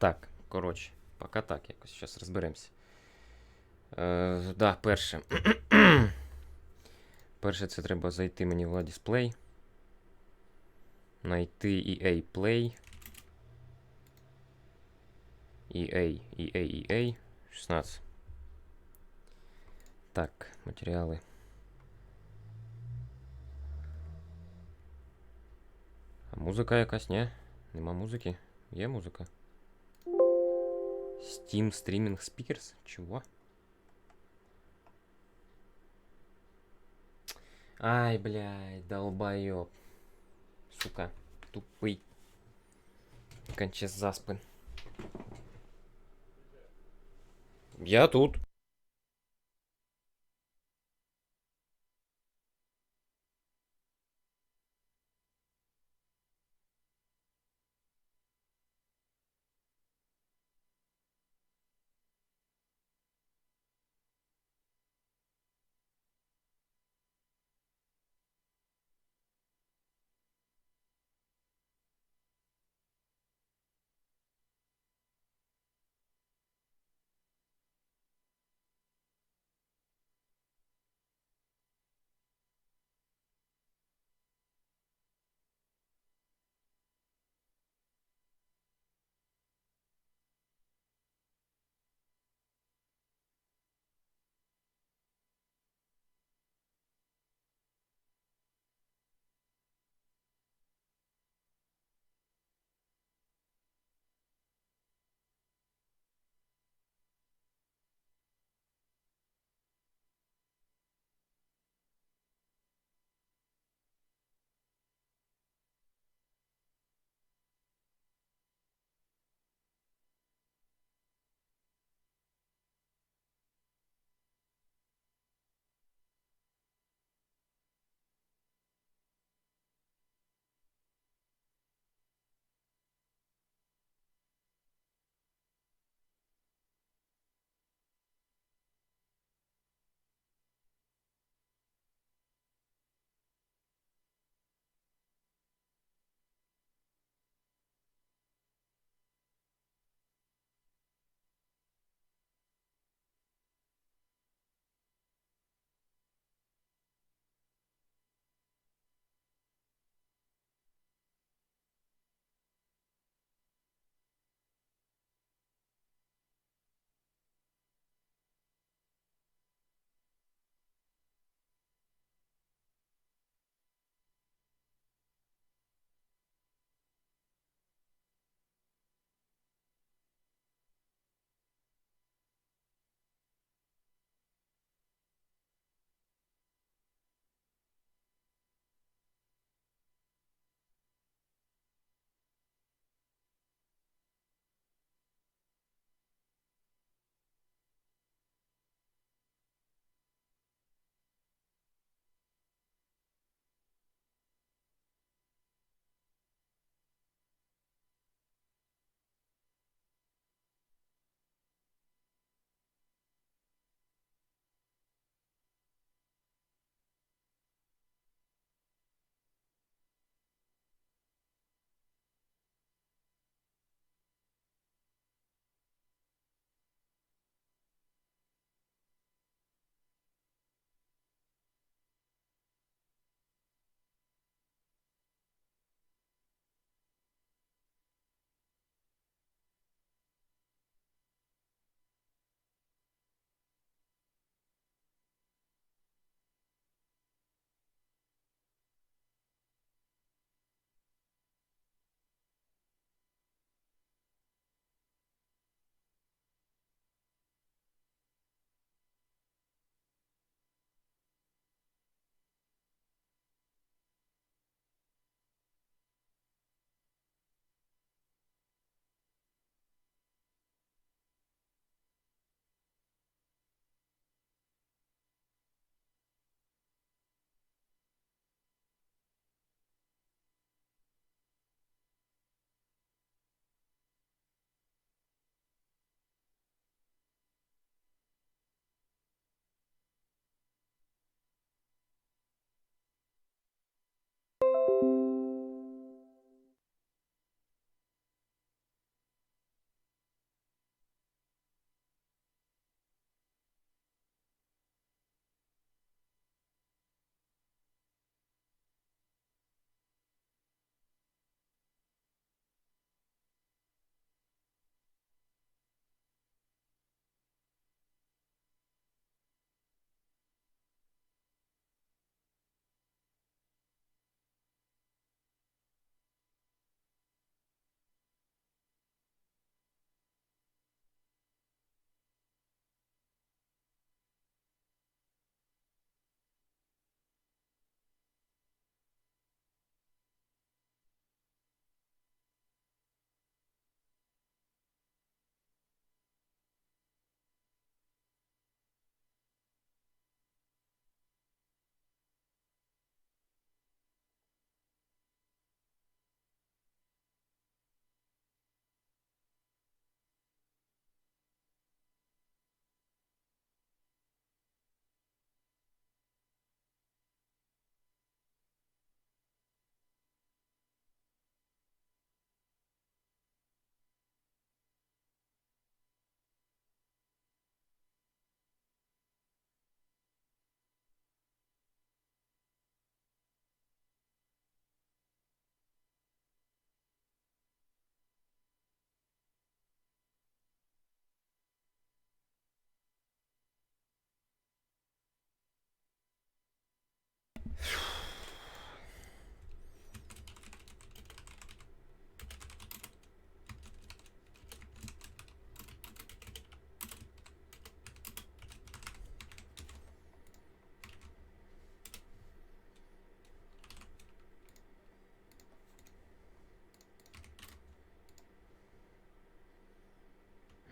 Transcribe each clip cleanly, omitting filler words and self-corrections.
Так, коротше, поки так якось. Зараз розберемося. Да, перше. Перше, це треба зайти мені в Vladiss Play. Найти EA Play. EA 16. Так, матеріали. А музика якась, ні? Нема музики? Є музика? Steam Streaming Speakers? Чого? Ай, блядь, долбоёб. Сука, тупий. Конче заспин. Я тут.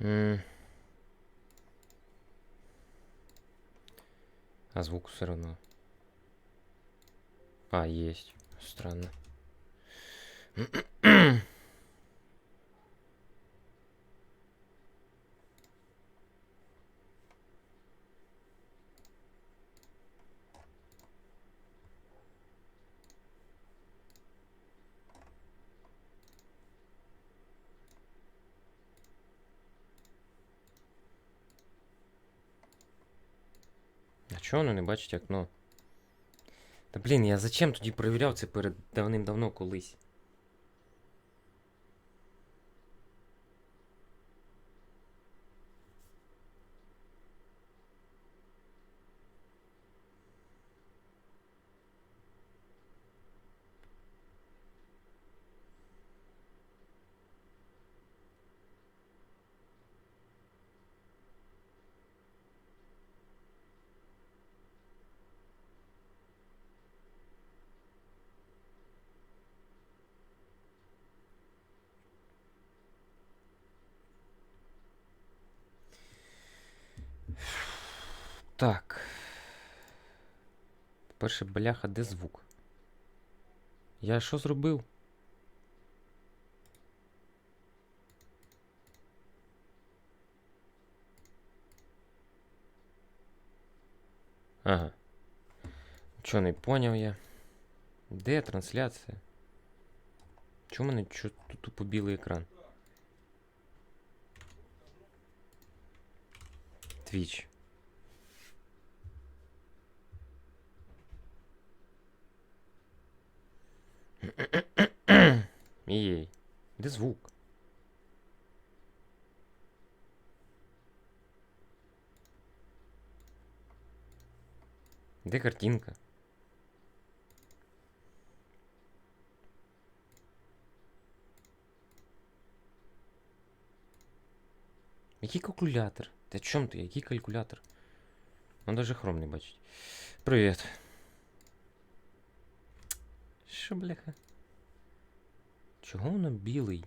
А звук все равно. А, есть. Странно. А чого воно не бачить окно? Та блін, я зачем тоді перевіряв це перед давним-давно колись? Так. Перше, бляха, де звук? Я що зробив? Ага. Чого не поняв я? Де трансляція? Чому в мене тут тупо білий екран? Твіч. Ей, де звук? Де картинка? Який калькулятор? Та чом ти? Який калькулятор? Он даже хром не бачить. Привіт. Що, бляха? Чого воно білий?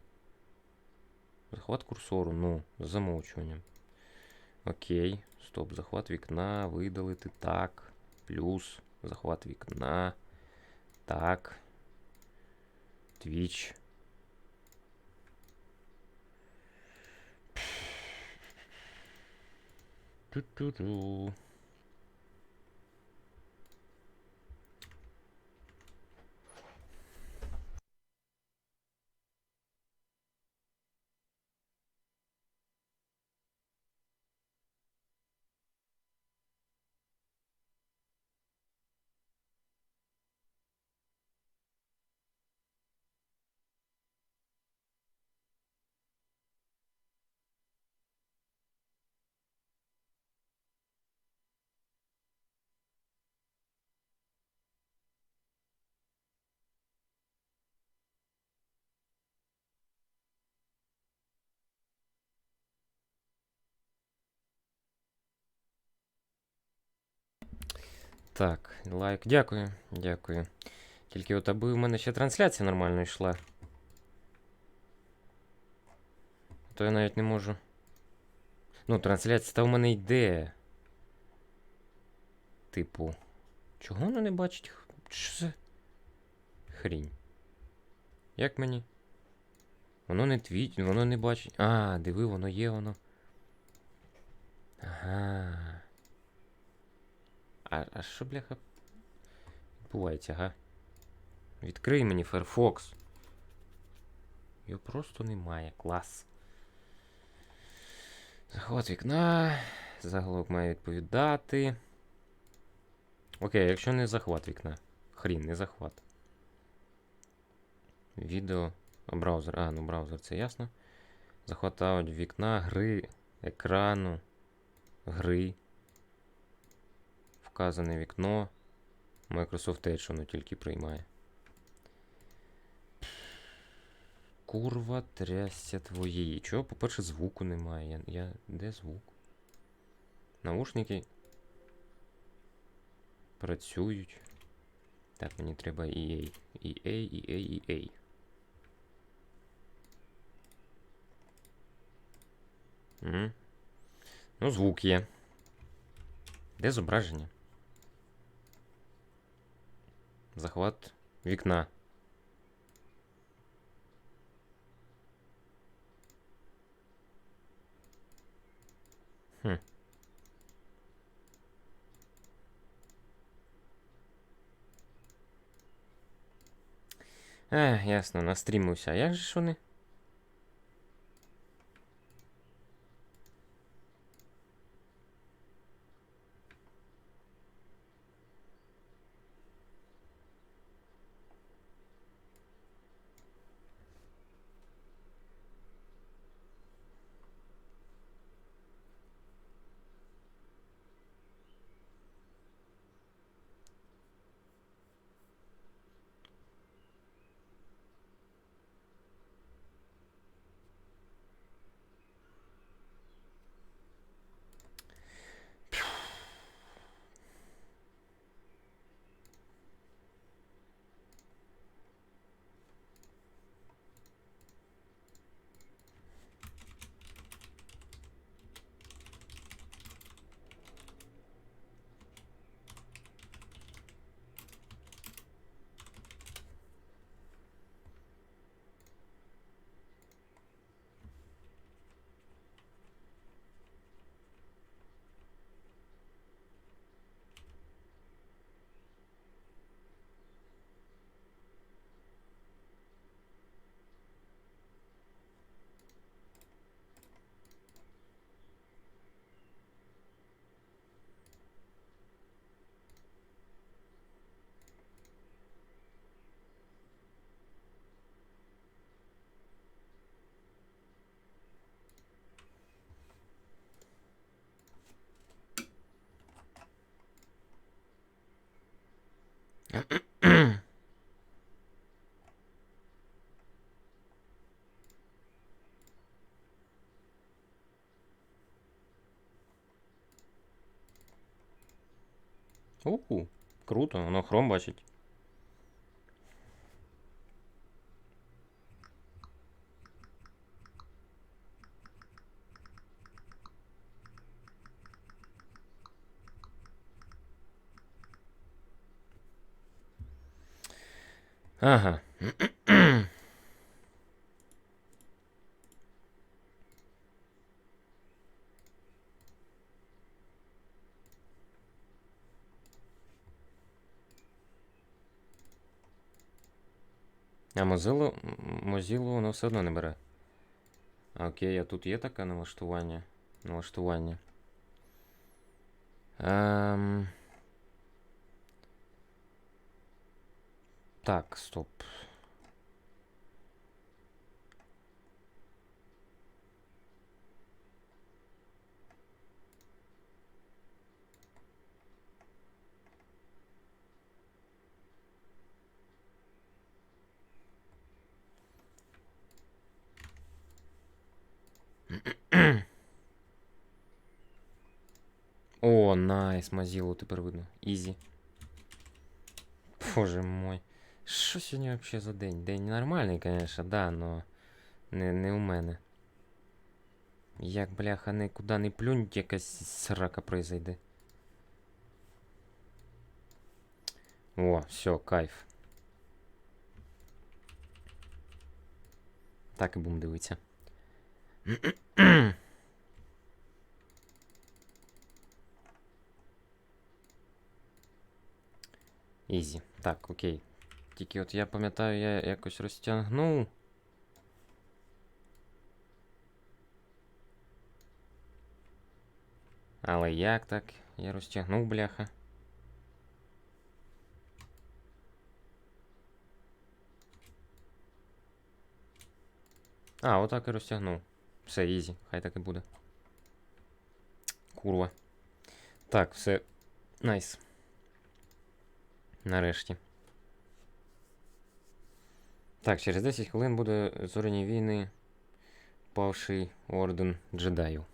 Захват курсору, ну, з замовчуванням. Окей. Стоп, захват вікна, видалити, так. Плюс, захват вікна. Так. Твіч. Ту-ту-ту. Так, лайк. Дякую, дякую. Тільки от аби у мене ще трансляція нормально йшла. То я навіть не можу. Ну, трансляція та у мене йде. Типу. Чого воно не бачить? Що це? Хрінь. Як мені? Воно не твіть, воно не бачить. А, диви, воно є, воно. Ага. А що, бляха? Відбувається, ага. Відкрий мені Firefox. Його просто немає. Клас. Захват вікна. Заголовок має відповідати. Окей, якщо не захват вікна. Хрін, не захват. Відео. Браузер. А, ну браузер, це ясно. Захват аудіо вікна, гри, екрану, гри. Вказане вікно. Microsoft Edge воно тільки приймає. Курва, трясся твоєї. Чого, по-перше, звуку немає. Де звук? Наушники працюють. Так, мені треба EA. Ну, звук є. Де зображення? Захват вікна. Ясно, настрімився. А як же ж вони? Круто, воно хром бачить. Ага. А Mozilla воно все одно не бере. Окей, а тут є таке налаштування. Так, стоп. О, найс, Mozilla тепер видно. Ізі. Боже мой. Що сьогодні вообще за день? День нормальний, конечно, да, но не у мене. Як, бляха, нікуди не плюнь, якась срака произойде. О, все, кайф. Так і будемо дивитися. Ізі. Так, окей. Тільки от я пам'ятаю, я якось розтягнув. Але як так? Я розтягнув, бляха. А, отак і розтягнув. Все, ізі, хай так і буде. Курва. Так, все. Найс. Нарешті. Так, через 10 хвилин буде зоряні війни. Павший орден джедаїв.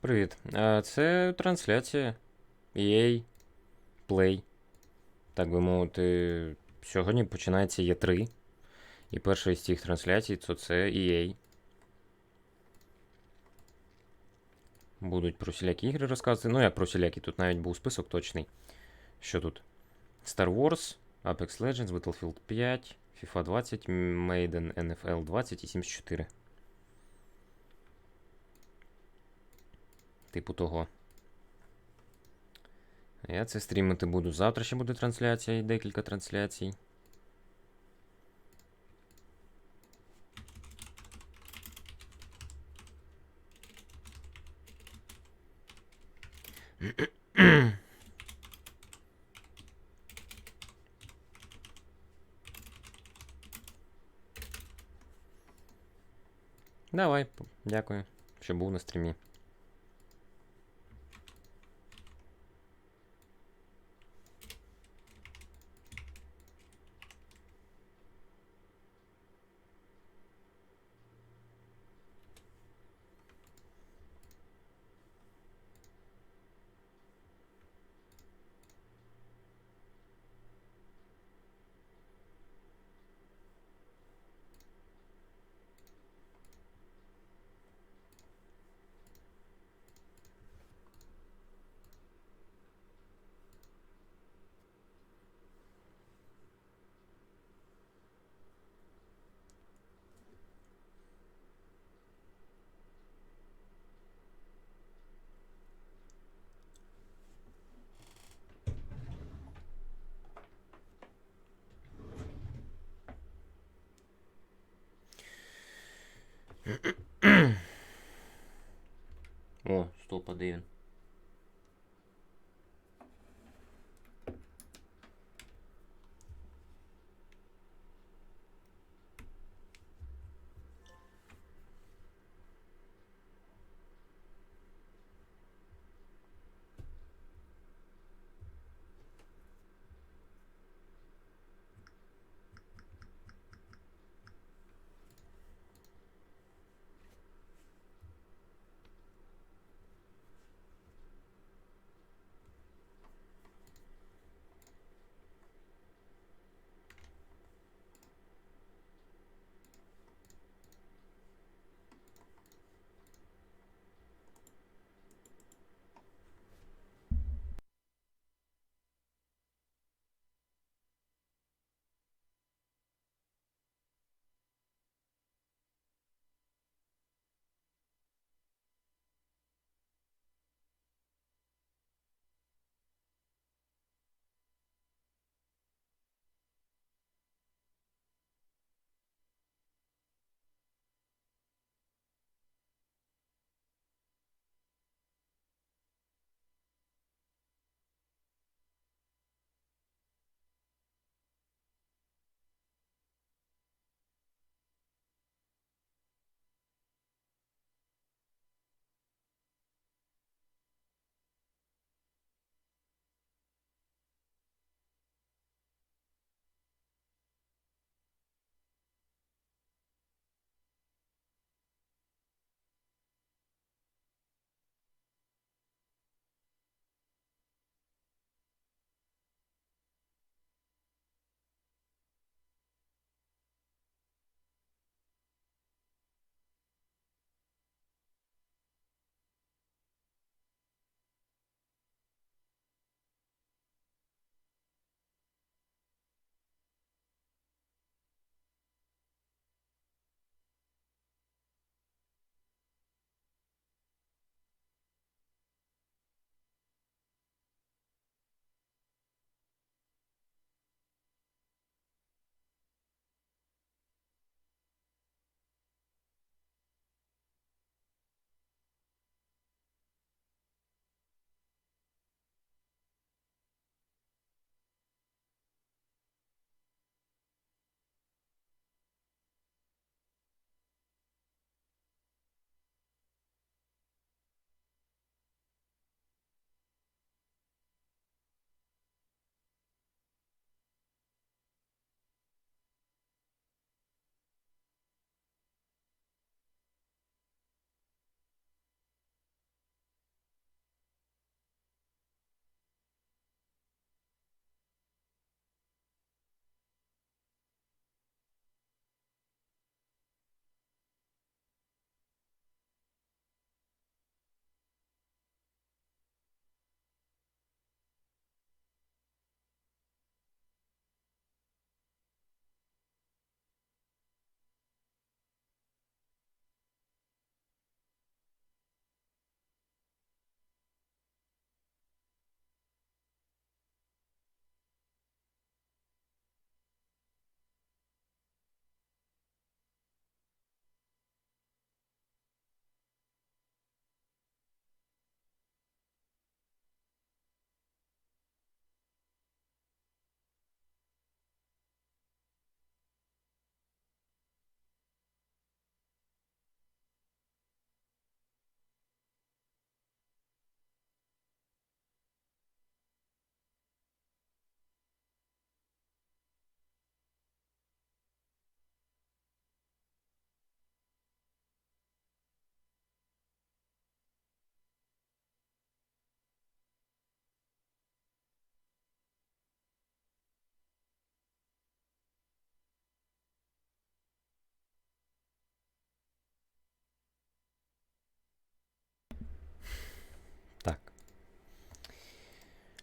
Привіт. Це трансляція EA Play. Так би мовити, сьогодні починається E3. І перша із цих трансляцій то це EA. Будуть про всілякі ігри розказувати. Ну, як про всілякі, тут навіть був список точний. Що тут? Star Wars, Apex Legends, Battlefield 5, FIFA 20, Madden NFL 20 і 74. Типу того. Я це стрімити буду. Завтра ще буде трансляція і декілька трансляцій. Давай, дякую, що був на стрімі. О, стоп, а де він?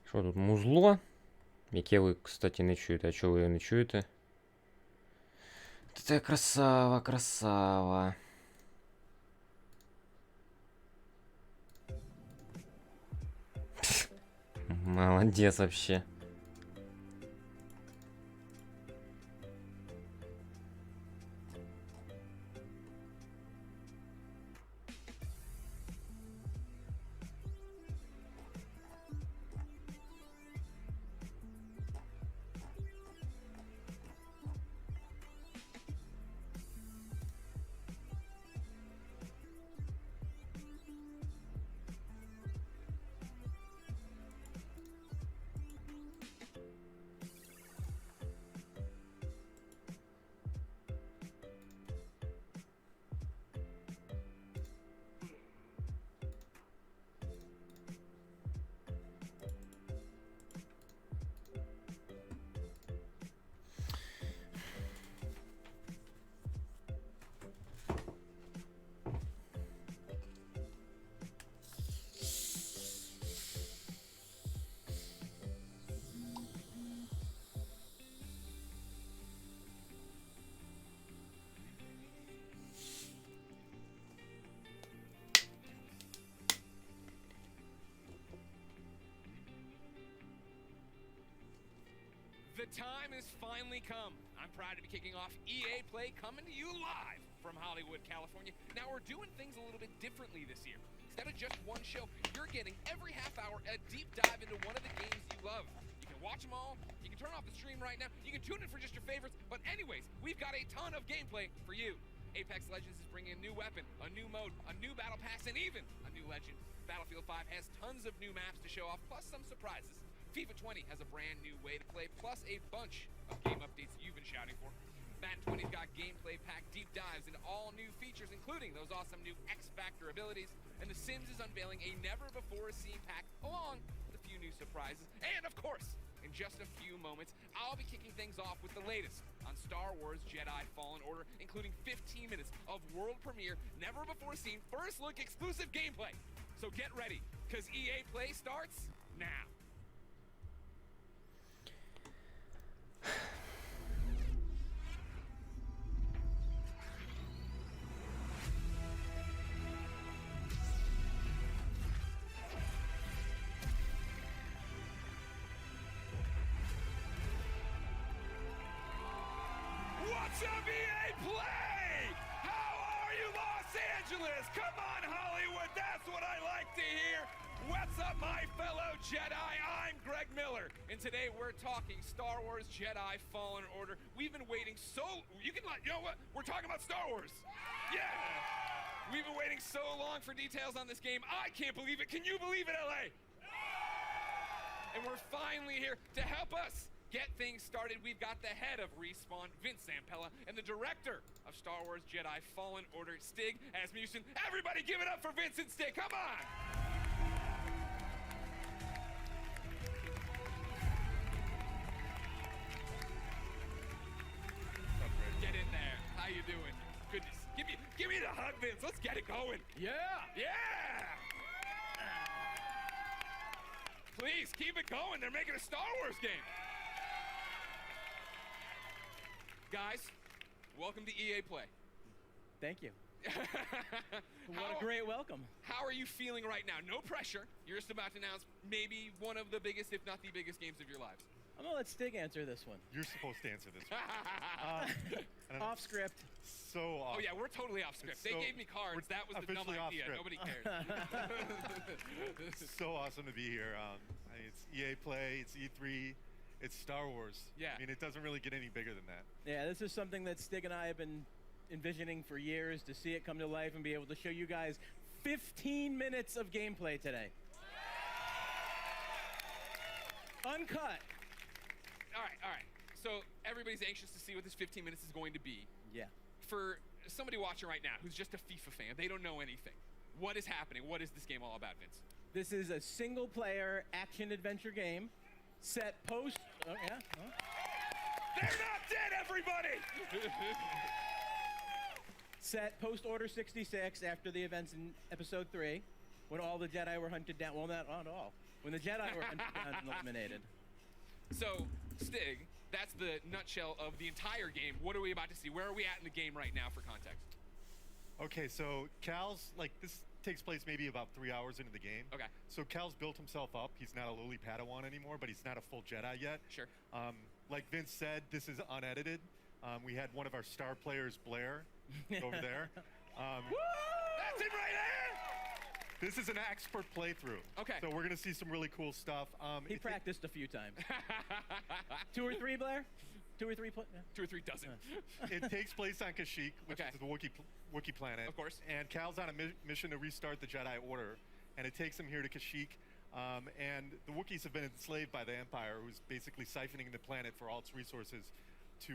Що тут? Музло? Яке ви, кстати, не чуєте. А чого ви його не чуєте? Це красава, красава. Молодец вообще. The time has finally come. I'm proud to be kicking off EA Play, coming to you live from Hollywood, California. Now we're doing things a little bit differently this year. Instead of just one show, you're getting every half hour a deep dive into one of the games you love. You can watch them all, you can turn off the stream right now, you can tune in for just your favorites, but anyways, we've got a ton of gameplay for you. Apex Legends is bringing a new weapon, a new mode, a new battle pass, and even a new legend. Battlefield 5 has tons of new maps to show off, plus some surprises. FIFA 20 has a brand new way to play, plus a bunch of game updates you've been shouting for. Madden 20's got gameplay packed deep dives into all new features, including those awesome new X-Factor abilities. And The Sims is unveiling a never-before-seen pack, along with a few new surprises. And of course, in just a few moments, I'll be kicking things off with the latest on Star Wars Jedi Fallen Order, including 15 minutes of world premiere, never-before-seen, first-look exclusive gameplay. So get ready, because EA Play starts now. What's up, EA Play? How are you, Los Angeles? Come on, Hollywood, that's what I like to hear. What's up, my fellow Jedi? I'm Greg Miller, and today we're talking Star Wars Jedi Fallen Order. We've been waiting you know what? We're talking about Star Wars. Yeah! We've been waiting so long for details on this game. I can't believe it. Can you believe it, LA? And we're finally here to help us get things started. We've got the head of Respawn, Vince Zampella, and the director of Star Wars Jedi Fallen Order, Stig Asmussen. Everybody give it up for Vince and Stig, come on! Get in there, how you doing? Goodness, give me the hug, Vince, let's get it going. Yeah! Yeah! Please, keep it going, they're making a Star Wars game. Guys, welcome to EA Play. Thank you. What a great welcome. How are you feeling right now? No pressure. You're just about to announce maybe one of the biggest, if not the biggest games of your lives. I'm gonna let Stig answer this one. You're supposed to answer this one. Off script. So off. Oh yeah, we're totally off script. They gave me cards. That was the dumb idea. Nobody cared. It's so awesome to be here. It's EA Play. It's E3. It's Star Wars. Yeah. I mean, it doesn't really get any bigger than that. Yeah, this is something that Stig and I have been envisioning for years, to see it come to life and be able to show you guys 15 minutes of gameplay today. Uncut. All right. So everybody's anxious to see what this 15 minutes is going to be. Yeah. For somebody watching right now who's just a FIFA fan, they don't know anything. What is happening? What is this game all about, Vince? This is a single-player action-adventure game set post... Oh, yeah? Oh. They're not dead, everybody! Set post-Order 66 after the events in Episode 3. when all the Jedi were hunted down. Well, not all. When the Jedi were hunted down and eliminated. So, Stig, that's the nutshell of the entire game. What are we about to see? Where are we at in the game right now for context? Okay, so Cal's, like, this takes place maybe about 3 hours into the game. Okay. So Cal's built himself up. He's not a lowly Padawan anymore, but he's not a full Jedi yet. Sure. Like Vince said, this is unedited. We had one of our star players, Blair, over there. That's it right there! This is an expert playthrough. Okay. So we're gonna see some really cool stuff. He practiced a few times. 2 or 3, Blair? 2 or 3? 2 or 3 dozen. It takes place on Kashyyyk, which Okay. is the Wookiee planet. Of course. And Cal's on a mission to restart the Jedi Order, and it takes him here to Kashyyyk. And the Wookiees have been enslaved by the Empire, who's basically siphoning the planet for all its resources to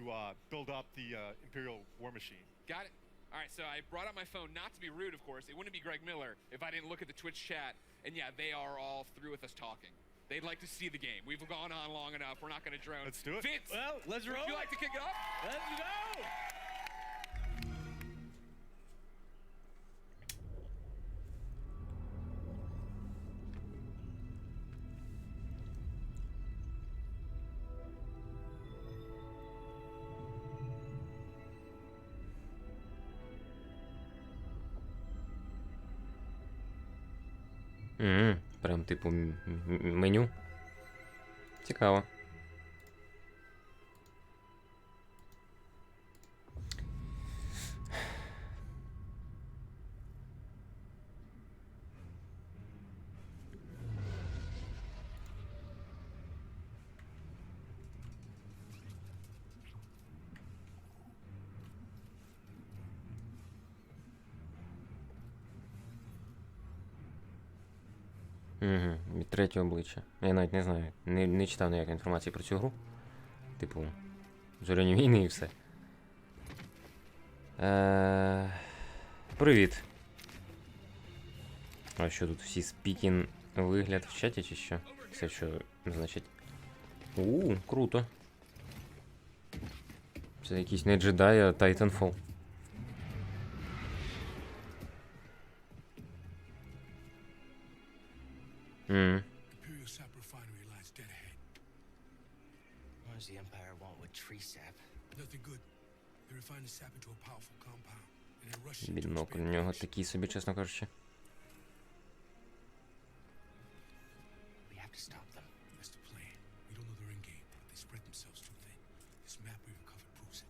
build up the Imperial war machine. Got it. All right, so I brought up my phone, not to be rude, of course. It wouldn't be Greg Miller if I didn't look at the Twitch chat. And yeah, they are all through with us talking. They'd like to see the game. We've gone on long enough. We're not going to drone. Let's do it. Vince, Well, let's roll. would you like to kick it off? Let's go! Прям типу меню. Цікаво. Від третього обличчя. Я навіть не знаю. Не читав ніякої інформації про цю гру. Типу, зоряні війни і все. Привіт. А що тут всі спікін вигляд в чаті чи що? Це що значить? Круто. Це якийсь не джедай, а Titanfall. Imperial sap refinery lies dead ahead. What does the Empire want with tree sap? Nothing good. They refine the sap into a powerful compound, and then rush it to Бінокль у expand нього production. такий собі, чесно кажучи. We have to stop them. That's the plan. We don't know their end game, but they spread themselves too thin. This map we recovered proves it.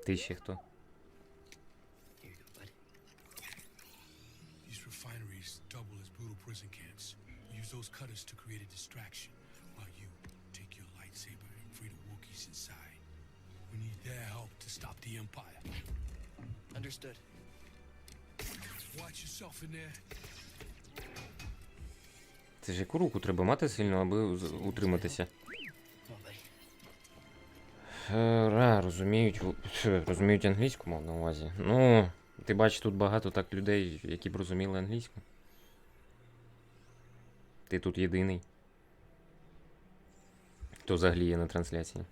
Ти ще хто? Here you go, bud. These refineries double as brutal prison camps. Use those cutters to create a distraction, while you take your lightsaber and free the Wookiees inside. We need their help to stop the Empire. Understood. Watch yourself in there. Це ж яку руку треба мати сильно, аби утриматися. Come on, buddy. Розуміють англійську, мав на увазі. Ну, ти бачиш тут багато так людей, які б розуміли англійську. Ти тут єдиний, хто взагалі є на трансляції.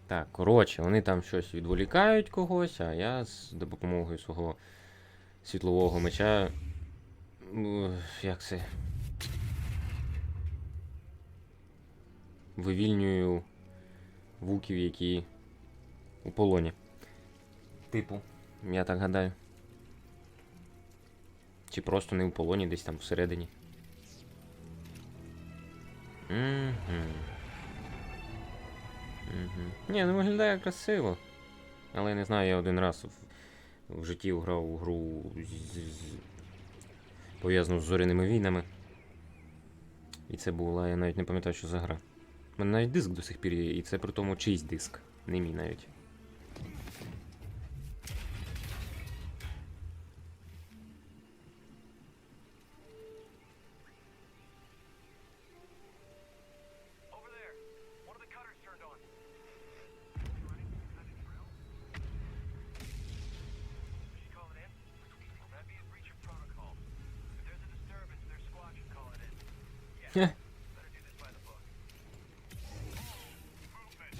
Так, коротше, вони там щось відволікають когось, а я з допомогою свого світлового меча... Як це? Вивільнюю вуків, які у полоні. Типу, я так гадаю. Чи просто не у полоні, десь там всередині. Ні, ну виглядає красиво. Але я не знаю, я один раз в житті грав у гру пов'язану з зоряними війнами. І це була, я навіть не пам'ятаю, що за гра. У мене навіть диск до сих пір є, і це при тому чийсь диск, не мій навіть. Over there, one of the cutters turned on. She call it in? That'd be a breach of protocol. If there's a disturbance, their squad should call it in. Yeah. Better do this by the book. Movement.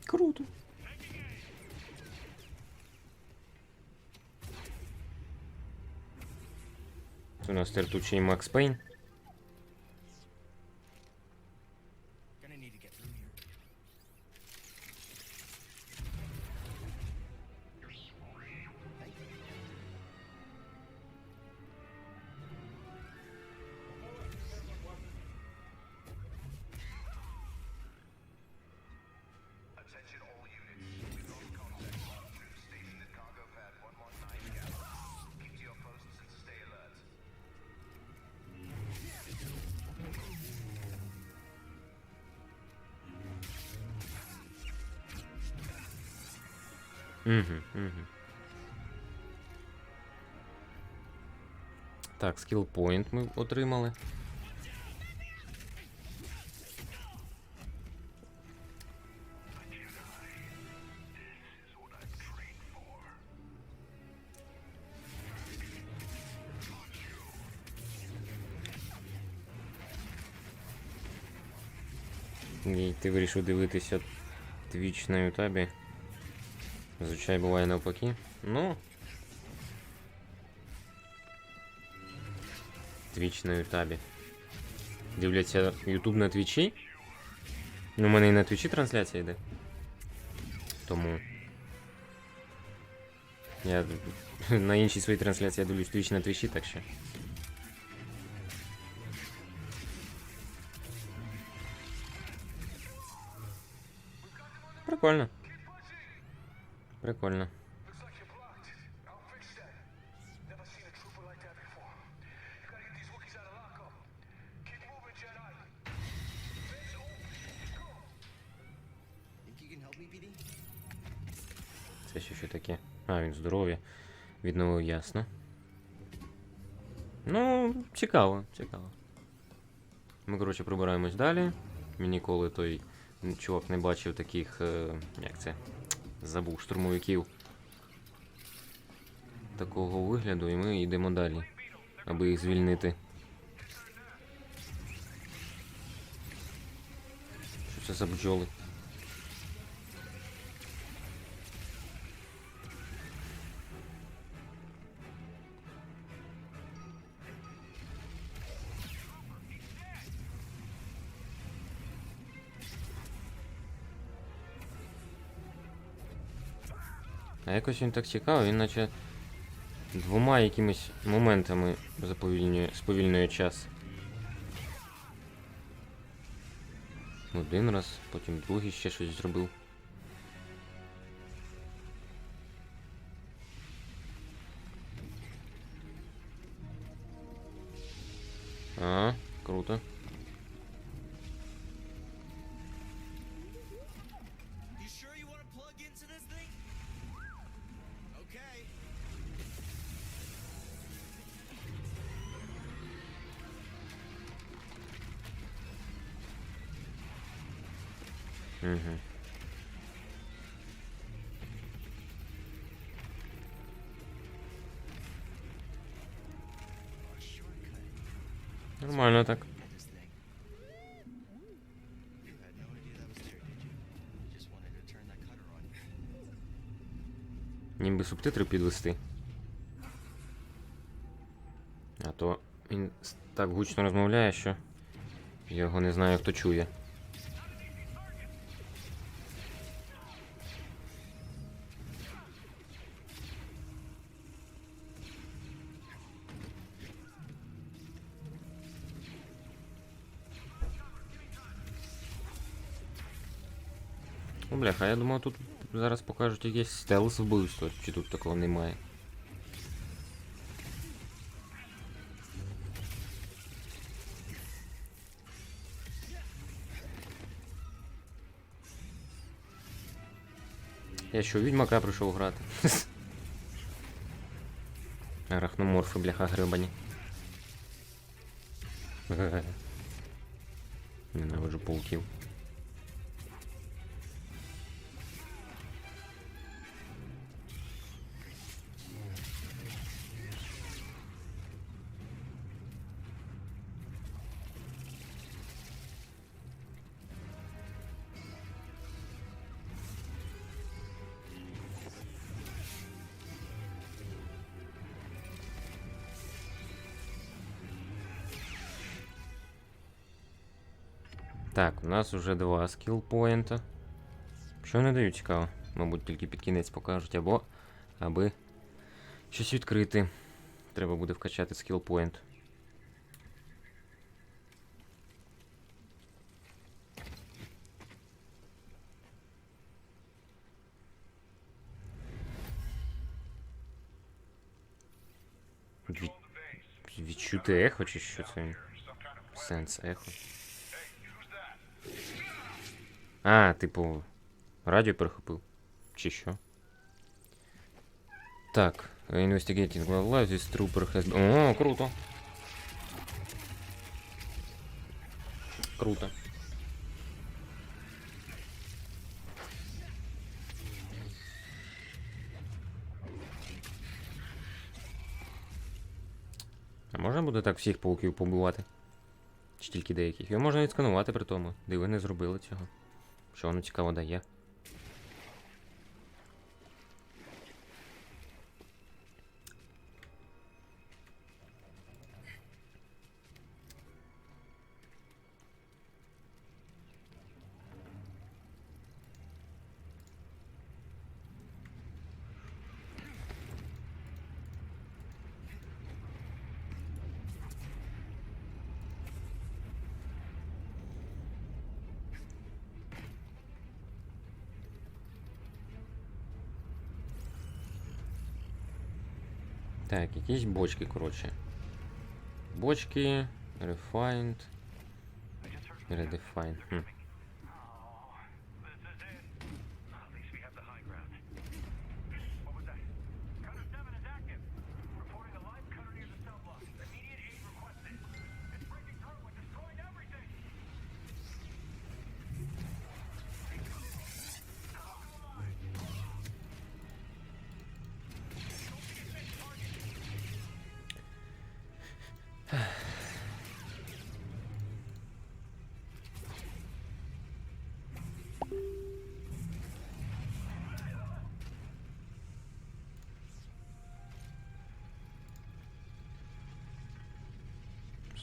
Круто. Це у нас тертучий Макс Пейн. Gonna need to get through here. Thank you. Attention all units. We've lost contact with troops stationed at cargo pad 119 Gamma. Keep to your posts and stay alert. Угу. Так, скіл-поінт ми отримали. І ти вирішив дивитися твіч на ютабі. Зазвичай буває навпаки. Ну. Твіч на ютабі. Дивляться ютуб на твічі. Ну, у мене і на твічі трансляція йде. Тому. Я на іншій своїй трансляції я дивлюсь твіч на твічі, так що. Прикольно. Прикольно. Looks like you're blocked. I'll fix that. Never seen a trooper like that before. You gotta get these Wookiees out of lockup. Keep moving, Jedi. Face open. Go. Think you can help me, BD? Це ще що таке? А, він здоров'я. Відновив, ясно. Ну, цікаво, цікаво. Ми, коротше, пробираємось далі. Мені ніколи той чувак не бачив таких, як це, забув, штурмовиків такого вигляду, і ми йдемо далі, аби їх звільнити. Що це за бджоли? А якось він так цікаво, він наче двома якимись моментами сповільнює час. Один раз, потім другий ще щось зробив. А, круто. You sure you want to plug into this thing? Okay. Угу. A shortcut. Нормально так. This thing. You had no idea that was there, did you? You just wanted to turn that cutter on. Ніби субтитри підвести. А то він так гучно розмовляє, що його не знаю, хто чує. О, бляха, я думав, тут зараз покажуть якесь стелс вбивство, чи тут такого немає. Я що, Відьмака прийшов грати? Арахноморфи, бляха, грибані. Ненавиджу пауків. Так, у нас уже 2 скілпоінта. Що не дають, цікаво. Мабуть, тільки під кінець покажуть, або аби щось відкрити. Треба буде вкачати скілпоінт. Відчути ехо, чи що це? Сенс ехо. А, типу, радіо перехопив. Чи що? Так, investigating Vladiss trooper has... О, круто. Круто. А можна буде так всіх пауків побивати? Чи тільки деяких? Його можна відсканувати при тому. Диви, не зробили цього. Що воно цікаво дає? Так, якісь бочки, коротше. Бочки, refined, redefined.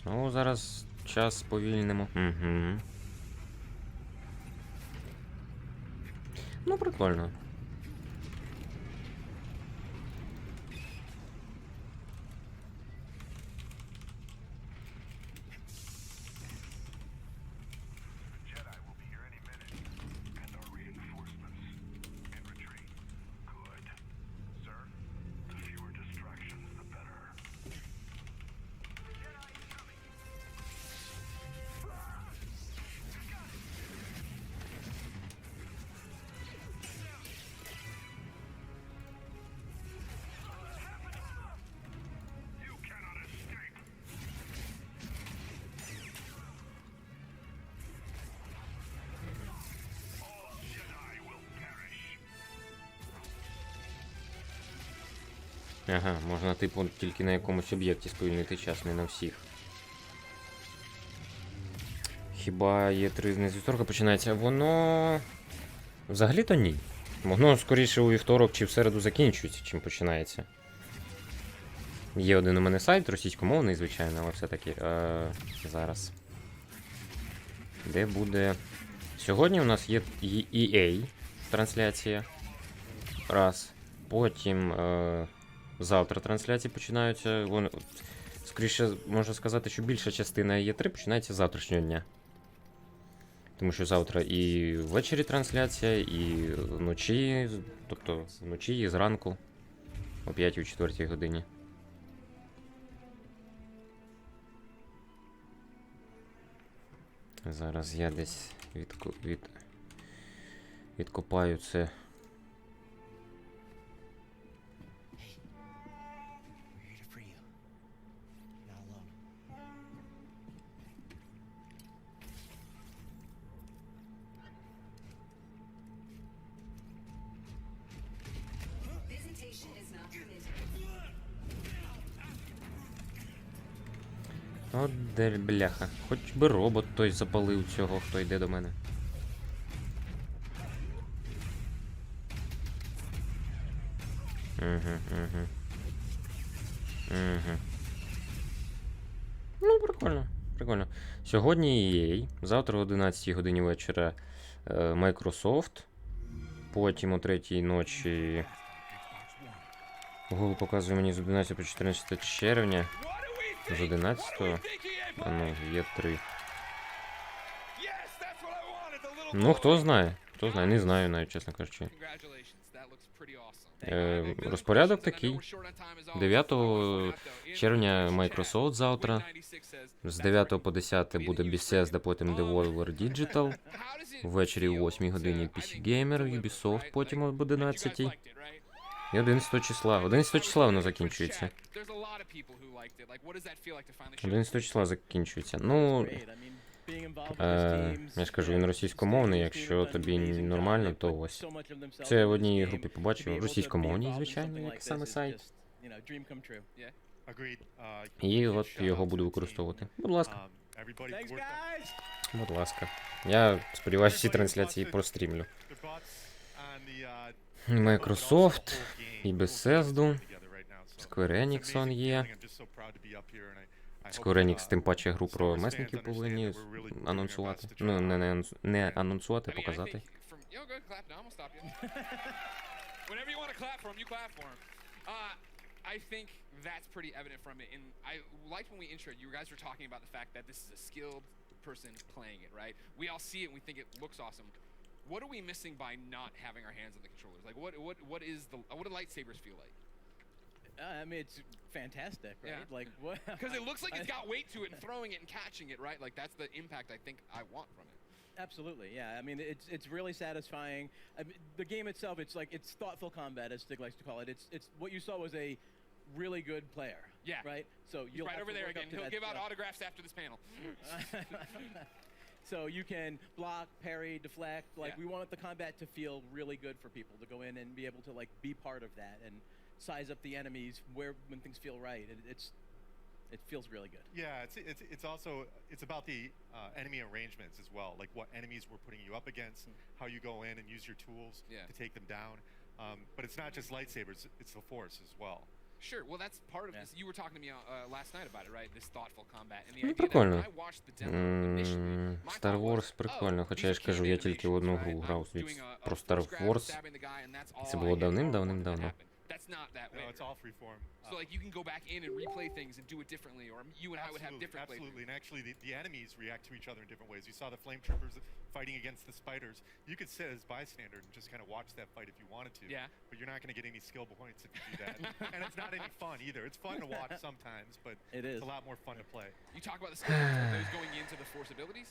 Знову зараз час сповільнимо. Угу. Ну, прикольно. Ага, можна, типу, тільки на якомусь об'єкті сповільнити час, не на всіх. Хіба E3 не з вівторка починається? Воно... Взагалі-то ні. Воно скоріше у вівторок чи в середу закінчується, чим починається. Є один у мене сайт, російськомовний, звичайно, але все-таки зараз. Де буде... Сьогодні у нас є EA трансляція. Раз. Потім... Завтра трансляції починаються. Скоріше, можна сказати, що більша частина E3 починається з завтрашнього дня. Тому що завтра і ввечері трансляція, і вночі, тобто вночі і зранку о 5-4 годині. Зараз я десь відкопаю це. От де бляха. Хоч би робот той запалив цього, хто йде до мене. Угу. Ну, прикольно. Прикольно. Сьогодні EA, завтра о 11 годині вечора Microsoft, потім о 3 ночі Google показує мені з 11 по 14 червня, з 11, а ну, E3. Ну, хто знає, не знаю навіть, чесно кажучи. Розпорядок такий. 9 червня Microsoft завтра, з 9 по 10 буде Bethesda, потім Devolver Digital, ввечері о 8 годині PC Gamer, Ubisoft, потім об 11. І 11 числа. 11 числа воно закінчується. 11 числа закінчується. Ну, я ж кажу, він російськомовний, якщо тобі нормально, то ось. Це я в одній групі побачив, російськомовній, звичайно, як саме сайт. І от його буду використовувати. Будь ласка. Будь ласка. Я сподіваюся, всі трансляції прострімлю. Microsoft, і Bethesda, Square Enix он є. Square Enix, тим паче гру про месників повинні анонсувати. Ну, не анонсувати, показати. I think that's pretty evident from it. And I liked when we introed, you guys were talking about the fact that this is a skilled person playing it, right? We all see it and we think it looks awesome. What are we missing by not having our hands on the controllers? Like, what do lightsabers feel like? I mean, it's fantastic, right? Yeah. Like, what? Because it looks like it's got weight to it, and throwing it and catching it, right? Like, that's the impact I think I want from it. Absolutely, yeah. I mean, it's really satisfying. I mean, the game itself, it's thoughtful combat, as Stig likes to call it. It's what you saw was a really good player. Yeah. Right. So you'll right have over to there work again. up to He'll that give out stuff. autographs after this panel. So you can block, parry, deflect. Like, Yeah. we want the combat to feel really good for people to go in and be able to like be part of that and size up the enemies when things feel right. It feels really good. Yeah, it's also about the enemy arrangements as well, like what enemies we're putting you up against, how you go in and use your tools Yeah. to take them down. But it's not just lightsabers; it's the Force as well. Sure. Well, that's part of Yeah. this. You were talking to me last night about it, right? This thoughtful combat and the Ну, idea прикольно. that I watched the demo initially. My Star thought Wars was, прикольно, oh, хоча these я ж are кажу, key я тільки в одну animations, гру right? грав I'm doing a про force Star grab, Wars. stabbing the guy, and that's all Це I було hit. давним-давним-давно. That's not that way. No, it's all freeform. So like you can go back in and replay things and do it differently, or you and I would have different Absolutely, and playthroughs. actually the enemies react to each other in different ways. You saw the flame troopers fighting against the spiders. You could sit as bystander and just kind of watch that fight if you wanted to. Yeah. But you're not going to get any skill points if you do that. And it's not any fun either. It's fun to watch sometimes, but It is. it's a lot more fun to play. You talk about the skills, are those going into the force abilities?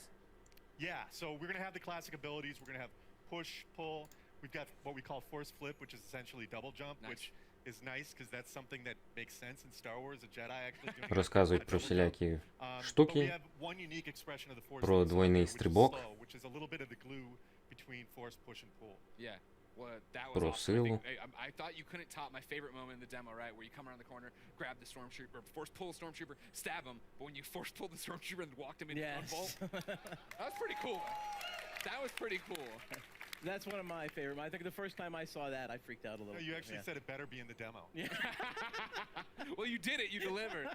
Yeah, so we're going to have the classic abilities. We're going to have push, pull. We've got what we call force flip, which is essentially double jump, Nice. which is nice because that's something that makes sense in Star Wars. A Jedi actually doing Розказують a про double jump. всілякі But we штуки. have one unique expression of the force Про that's двойний which is стрибок. slow, which is a little bit of the glue between force push and pull. Yeah. Well, that was Про awesome. силу. I thought you couldn't top my favorite moment in the demo, right? Where you come around the corner, grab the stormtrooper, force pull the stormtrooper, stab him, but when you force pulled the stormtrooper and walked him into one Yes. bolt, that was pretty cool. That was pretty cool. That's one of my favorite. I think the first time I saw that, I freaked out a little. No, you bit, actually yeah. said it better be in the demo. Well, you did it. You delivered.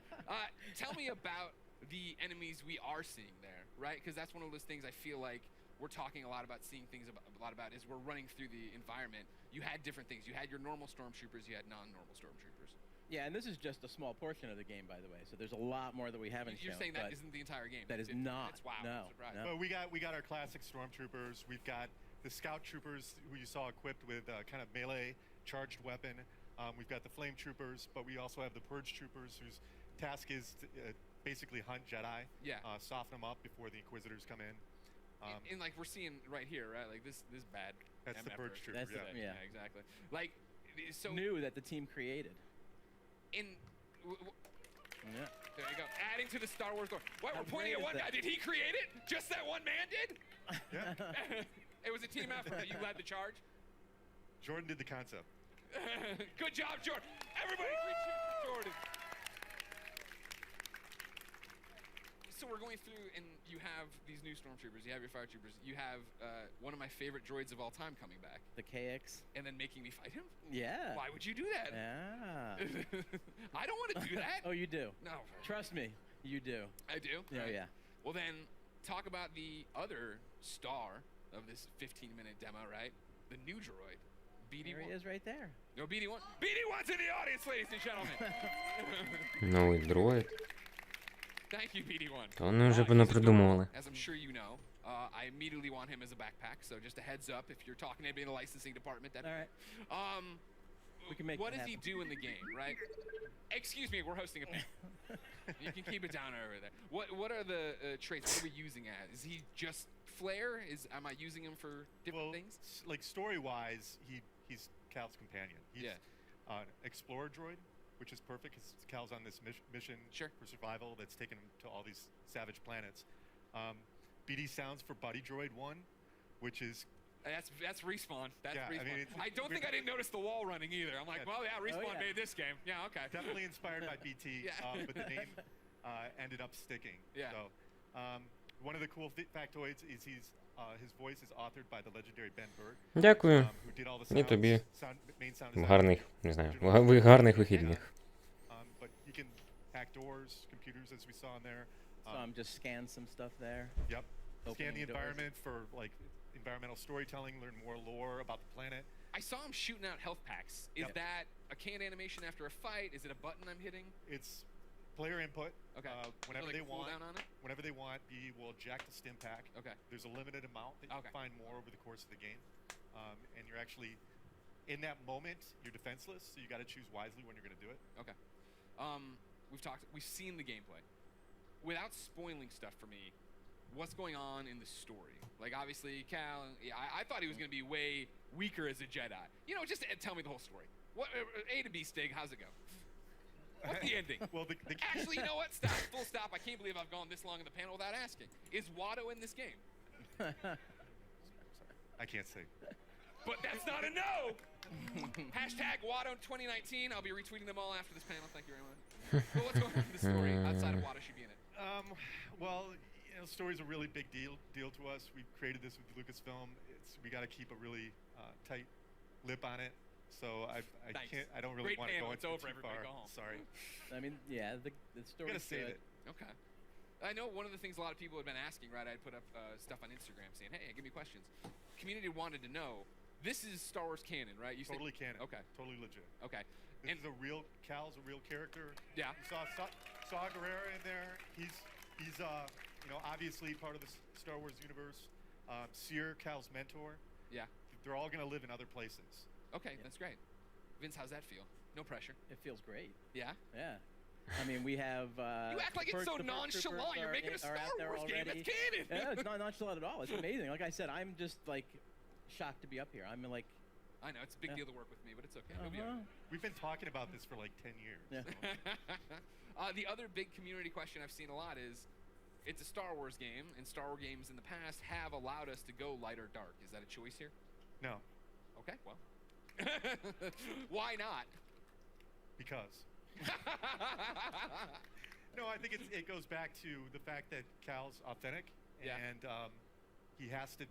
Tell me about the enemies we are seeing there, right? Because that's one of those things I feel like we're talking a lot about, seeing things a lot about, is we're running through the environment. You had different things. You had your normal stormtroopers. You had non-normal stormtroopers. Yeah, and this is just a small portion of the game, by the way. So there's a lot more that we haven't You're shown. saying that but isn't the entire game? that is not. It's wow. No, I'm surprised. no. But we got our classic stormtroopers. We've got the scout troopers who you saw equipped with kind of melee charged weapon. We've got the flame troopers, but we also have the purge troopers whose task is to basically hunt Jedi. Yeah. Soften them up before the Inquisitors come in. And like we're seeing right here, right? Like this bad. That's the MF purge trooper. That's Yeah. the- Yeah, exactly. Like so New that the team created. in. Yeah. There you go. Adding to the Star Wars lore. What, How we're pointing at great is one guy. that? Did he create it? Just that one man did? Yeah. It was a team effort that you led the charge. Jordan did the concept. Good job, Jordan. Everybody, great cheers for Jordan. So we're going through, and you have these new stormtroopers. You have your fire troopers. You have one of my favorite droids of all time coming back, The KX. and then making me fight him. Yeah. Why would you do that? Yeah. I don't want to do that. Oh, you do. No. Trust me. You do. I do? Yeah, Alright. yeah. Well then, talk about the other star of this 15-minute demo, right? The new droid, BD1. There he is right there. No, BD1. BD1's in the audience, ladies and gentlemen. Новий дроїд. Thank you, BD1. То вони вже He's понапридумували. adorable, as I'm sure you know. I immediately want him as a backpack, so just a heads up if you're talking to anybody in the licensing department. That, All right. We can make what that does he happen. do in the game, right? Excuse me, we're hosting a panel. You can keep it down over there. What are the traits? What are we using as? Is he just flair? Am I using him for different things? Like story-wise, he's Cal's companion. He's Yeah. an explorer droid, which is perfect because Cal's on this mission Sure. for survival that's taken him to all these savage planets. BD sounds for Buddy Droid 1, which is That's Respawn. That's Yeah, I Respawn. mean, I don't think I didn't notice the wall running either. I'm like, Yeah. well, yeah, Respawn yeah. made this game. Yeah, okay. definitely inspired by BT, Yeah. but the name ended up sticking. Yeah. So, one of the cool factoids is his voice is authored by the legendary Ben Burtt, Дякую. who did all the І тобі. main sound design. Гарних, не знаю, гарних вихідних. But you can hack doors, computers, as we saw in there. So I'm just scan some stuff there. Yep. Scan Opening the doors. environment for like environmental storytelling, learn more lore about the planet. I saw him shooting out health packs. Is Yep. that a canned animation after a fight? Is it a button I'm hitting? It's player input. Okay. Whenever So, like, they want, cooldown on it? whenever they want, BD will eject a stim pack. Okay. There's a limited amount that you Okay. can find more over the course of the game, and you're actually in that moment you're defenseless, so you got to choose wisely when you're going to do it. Okay. We've seen the gameplay. Without spoiling stuff for me, what's going on in the story? Like, obviously, Cal, I thought he was going to be way weaker as a Jedi. You know, just tell me the whole story. What A to B, Stig, how's it go? What's the ending? Well, the Actually, you know what? Stop. Full stop. I can't believe I've gone this long in the panel without asking. Is Watto in this game? I can't say. But that's not a no! Hashtag Watto 2019. I'll be retweeting them all after this panel. Thank you very much. But what's going on in the story outside of Watto should be in it? Well, you know, story's a really big deal to us. We created this with Lucasfilm. We got to keep a really tight lip on it. So I Thanks. can't. I don't really Great want to panel. go It's into over. too Everybody far. go home. Sorry. I mean, yeah, the We story's gotta save good. it. Okay. I know one of the things a lot of people have been asking, right? I'd put up stuff on Instagram saying, hey, give me questions. Community wanted to know, this is Star Wars canon, right? You Totally said, canon. Okay. Totally legit. Okay. This is a real. Cal's a real character. Yeah. You saw Guerrera in there. He's you know, obviously part of the Star Wars universe. Seer, Cal's mentor. Yeah. They're all gonna live in other places. Okay, that's great. Vince, how's that feel? No pressure. It feels great. Yeah? Yeah. I mean, we have. You act like it's so nonchalant. You're making a Star Wars game. That's canon. Yeah, it's not nonchalant at all. It's amazing. Like I said, I'm just like shocked to be up here. I'm like. I know, it's a big deal to work with me, but it's okay. We'll be Uh-huh. all right. We've been talking about this for like 10 years. Yeah. so. The other big community question I've seen a lot is, it's a Star Wars game, and Star Wars games in the past have allowed us to go light or dark. Is that a choice here? No, Okay, well. Why not? because. No, I think it goes back to the fact that Cal's authentic, Yeah. and he has to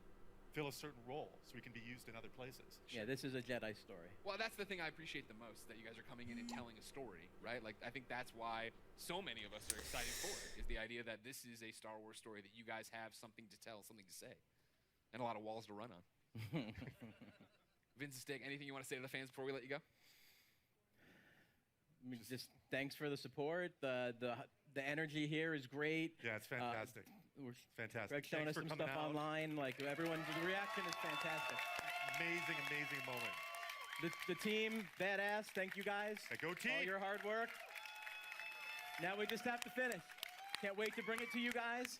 fill a certain role so he can be used in other places. Yeah, this is a Jedi story. Well, that's the thing I appreciate the most, that you guys are coming in and telling a story, right? Like, I think that's why so many of us are excited for it, is the idea that this is a Star Wars story, that you guys have something to tell, something to say, and a lot of walls to run on. Vince and Stig, anything you want to say to the fans before we let you go? I mean, just thanks for the support. The energy here is great. Yeah, it's fantastic. We're Fantastic. Greg's showing us Thanks some for coming stuff out. online. Like everyone, the reaction is fantastic. Amazing moment. The team, badass. Thank you guys. Hey, go All team! your hard work. Now we just have to finish. Can't wait to bring it to you guys.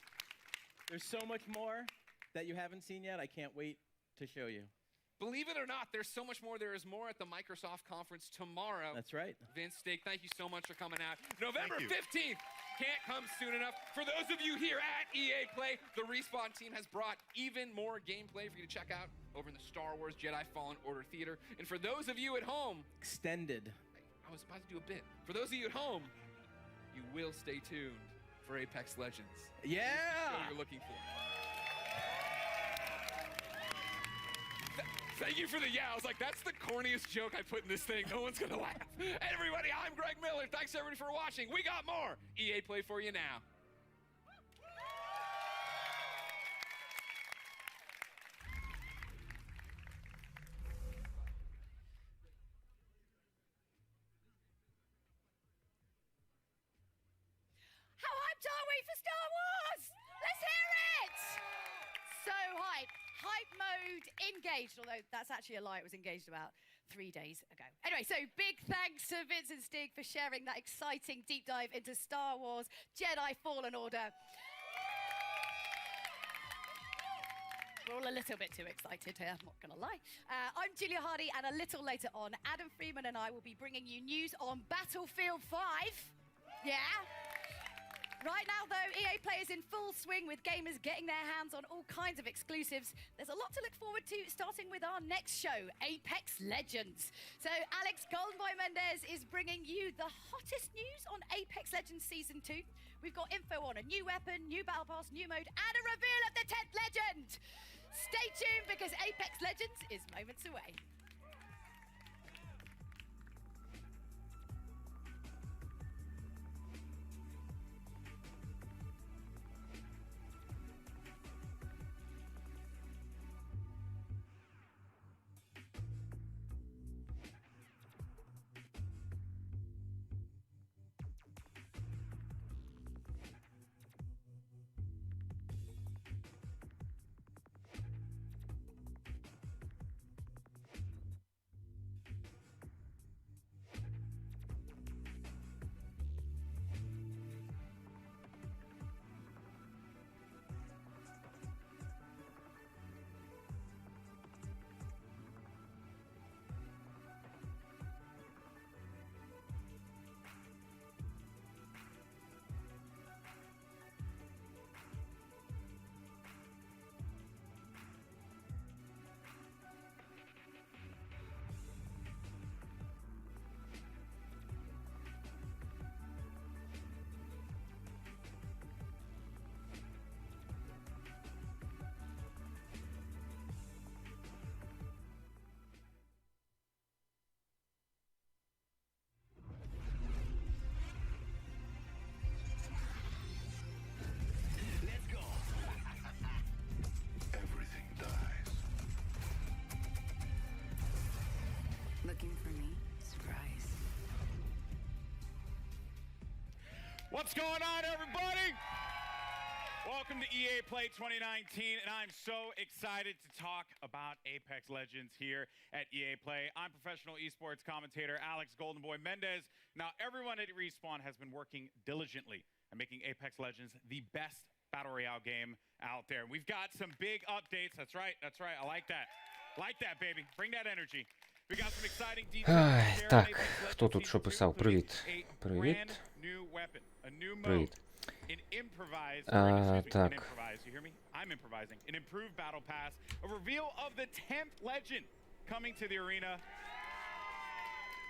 There's so much more that you haven't seen yet. I can't wait to show you. Believe it or not, there's so much more. There is more at the Microsoft conference tomorrow. That's right. Vince, Stig, thank you so much for coming out. November Thank you. 15th. Can't come soon enough. For those of you here at EA Play, the Respawn team has brought even more gameplay for you to check out over in the Star Wars Jedi Fallen Order Theater. And for those of you at home, Extended. I was about to do a bit. For those of you at home, you will stay tuned for Apex Legends. Yeah. What you're looking for. Thank you for the yeah. I was like, that's the corniest joke I put in this thing. No one's gonna laugh. Hey, everybody, I'm Greg Miller. Thanks everybody for watching. We got more EA Play for you now. How hyped are we for Star Wars? Let's hear it! So hyped. Hype mode engaged, although that's actually a lie. It was engaged about 3 days ago. Anyway, so big thanks to Vince and Stig for sharing that exciting deep dive into Star Wars Jedi Fallen Order. We're all a little bit too excited here, I'm not gonna lie. I'm Julia Hardy, and a little later on, Adam Freeman and I will be bringing you news on Battlefield 5. Yeah? Right now, though, EA Play is in full swing with gamers getting their hands on all kinds of exclusives. There's a lot to look forward to, starting with our next show, Apex Legends. So Alex Goldenboy Mendez is bringing you the hottest news on Apex Legends Season 2. We've got info on a new weapon, new battle pass, new mode, and a reveal of the 10th legend. Stay tuned, because Apex Legends is moments away. Looking for me? Surprise. What's going on, everybody? Welcome to EA Play 2019, and I'm so excited to talk about Apex Legends here at EA Play. I'm professional esports commentator Alex Goldenboy Mendez. Now, everyone at Respawn has been working diligently at making Apex Legends the best Battle Royale game out there. We've got some big updates. That's right. I like that. Like that, baby. Bring that energy. Так, хто тут що писав? Привіт. Привіт. Привіт. Так. I'm improvising. An improved battle pass, a reveal of the 10th legend coming to the arena,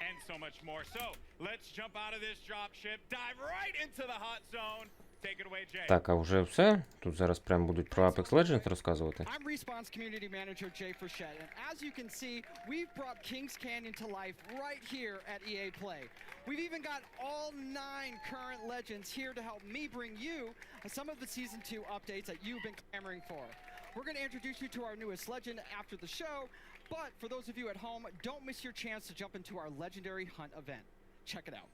and so much more. So, let's jump out of this drop ship, dive right into the hot zone. Take it away, Jay. Так, а вже все? Тут зараз прям будуть про Apex Legends розказувати. I'm Respawn's community manager, Jay Frechette, and as you can see, we've brought Kings Canyon to life right here at EA Play. We've even got all 9 current legends here to help me bring you some of the Season 2 updates that you've been clamoring for. We're going to introduce you to our newest legend after the show, but for those of you at home, don't miss your chance to jump into our Legendary Hunt event. Check it out.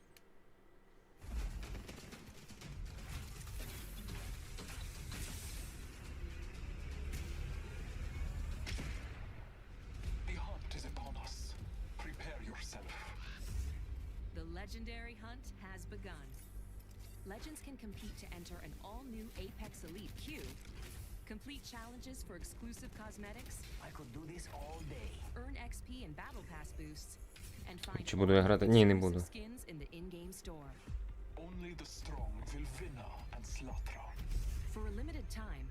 Legendary Hunt has begun. Legends can compete to enter an all-new Apex Elite queue, complete challenges for exclusive cosmetics, I could do this all day. earn XP and battle pass boosts, and find Чи буду я грати? Ні, не буду. skins in the in-game store. Only the strong will winner and slaughter. For a limited time,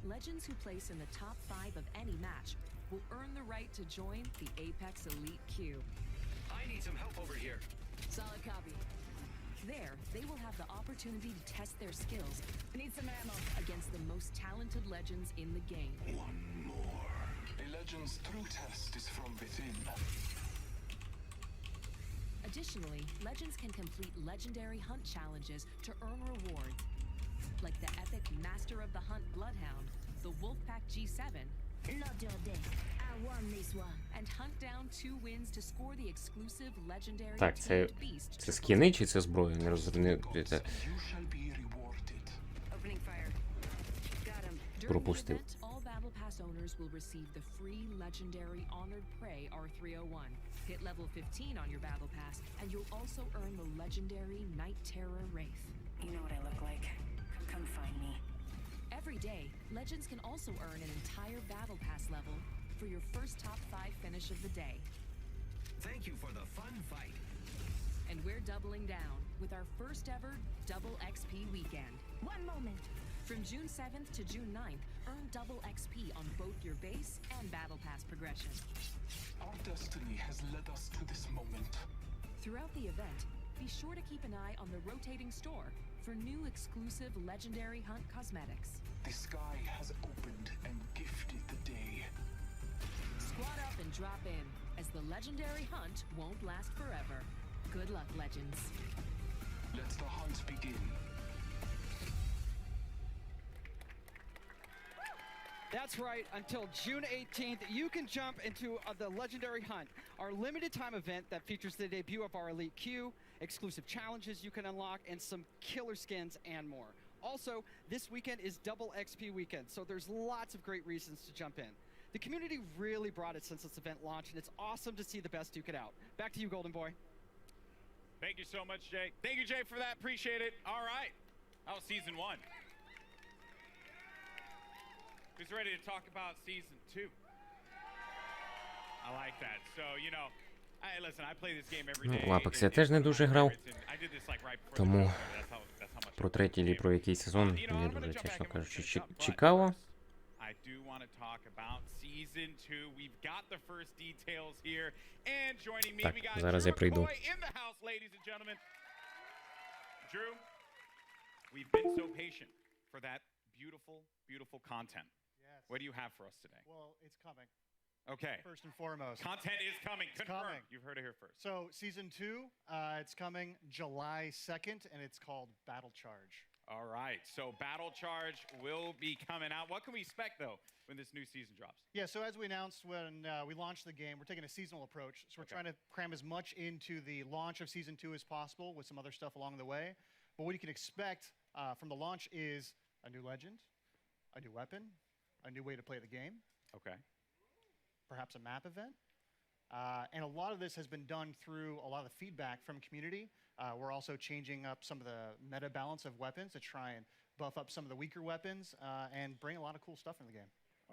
legends who place in the top 5 of any match will earn the right to join the Apex Elite queue. I need some help over here. Solid copy. There, they will have the opportunity to test their skills. Need some ammo against the most talented legends in the game. One more. A Legends' true test is from within. Additionally, Legends can complete legendary hunt challenges to earn rewards, like the epic Master of the Hunt Bloodhound, the Wolfpack G7, Not your day. I won this one. and hunt down 2 wins to score the exclusive legendary Так, це Tamed Beast. це скіни чи це зброя? Не розумію. You shall be rewarded. Opening fire. Got him. During the Пропустив. event, all Battle Pass owners will receive the free legendary Honored Prey R301. Hit level 15 on your Battle Pass, and you'll also earn the legendary Night Terror Wraith. You know what I look like. Come find me. Every day, Legends can also earn an entire Battle Pass level for your first top 5 finish of the day. Thank you for the fun fight. And we're doubling down with our first ever Double XP weekend. One moment. From June 7th to June 9th, earn double XP on both your base and Battle Pass progression. Our destiny has led us to this moment. Throughout the event, be sure to keep an eye on the rotating store for new exclusive legendary hunt cosmetics. The sky has opened and gifted the day. Squad up and drop in, as the legendary hunt won't last forever. Good luck, Legends. Let the hunt begin. That's right, until June 18th, you can jump into the Legendary Hunt, our limited time event that features the debut of our Elite Q, exclusive challenges you can unlock, and some killer skins and more. Also, this weekend is Double XP weekend, so there's lots of great reasons to jump in. The community really brought it since this event launched, and it's awesome to see the best duke it out. Back to you, Golden Boy. Thank you so much, Jay. Thank you, Jay, for that. Appreciate it. All right. That was season 1. Who's ready to talk about season 2? I like that. So, you know, listen, I play this game every day. Ну, в Apex я теж не дуже грав. I did this like right before the Тому show. That's how much про третій чи про який сезон You know, не I'm gonna дуже, jump чесно back in кажучи, with this, but цікаво. first, I do want to talk about season 2. We've got the first details here. And joining me, Так, we got зараз Drew я прийду. McCoy in the house, ladies and gentlemen. Drew, we've been so patient for that beautiful, beautiful content. Yes. What do you have for us today? Well, it's coming. Okay. First and foremost. Content is coming. Confirmed. coming. You've heard it here first. So, season 2, it's coming July 2nd, and it's called Battle Charge. All right. So Battle Charge will be coming out. What can we expect, though, when this new season drops? Yeah, so as we announced when we launched the game, we're taking a seasonal approach. So we're trying to cram as much into the launch of season 2 as possible with some other stuff along the way. But what you can expect from the launch is a new legend, a new weapon, a new way to play the game. Okay. Perhaps a map event. And a lot of this has been done through a lot of the feedback from community. We're also changing up some of the meta balance of weapons to try and buff up some of the weaker weapons and bring a lot of cool stuff in the game.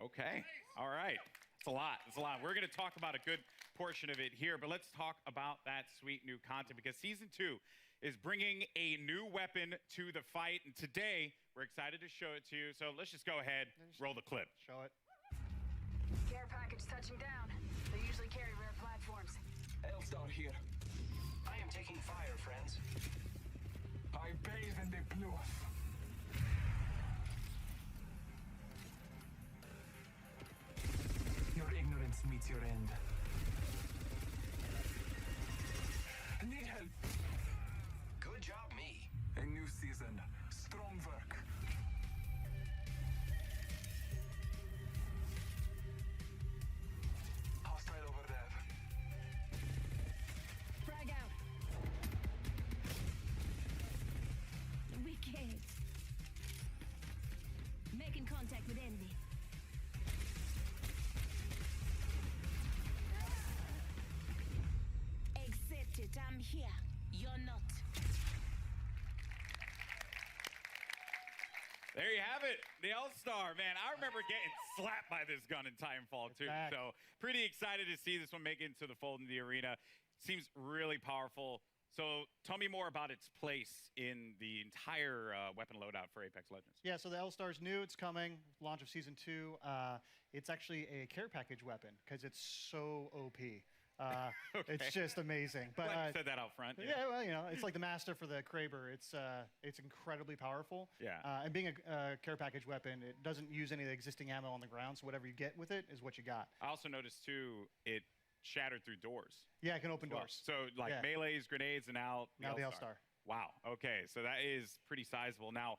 Okay. All right. It's a lot. It's a lot. We're going to talk about a good portion of it here, but let's talk about that sweet new content because season 2 is bringing a new weapon to the fight. And today, we're excited to show it to you. So let's just go ahead, roll the clip. Show it. Care package touching down. They usually carry rare platforms. Elstar here. I am taking fire, friends. I bathe in the blue. Your ignorance meets your end. Need help. Good job, me. A new season. Strong work. Hostile over there. Frag out. Wicked. Making contact with enemy. Accept it. I'm here. You're not. There you have it. The All-Star, man. I remember getting slapped by this gun in Titanfall, too. back. So pretty excited to see this one make it into the fold in the arena. Seems really powerful. So tell me more about its place in the entire weapon loadout for Apex Legends. Yeah, so the L-Star's new. It's coming. Launch of season 2. It's actually a care package weapon because it's so OP. It's just amazing. But Glad you said that out front. yeah, well, you know, it's like the master for the Kraber. It's incredibly powerful. Yeah. And being a care package weapon, it doesn't use any of the existing ammo on the ground, so whatever you get with it is what you got. I also noticed too, it shattered through doors. Yeah, it can open Well, doors. So like Yeah. melees, grenades, and now Now the L-Star. Wow. Okay, so that is pretty sizable. Now,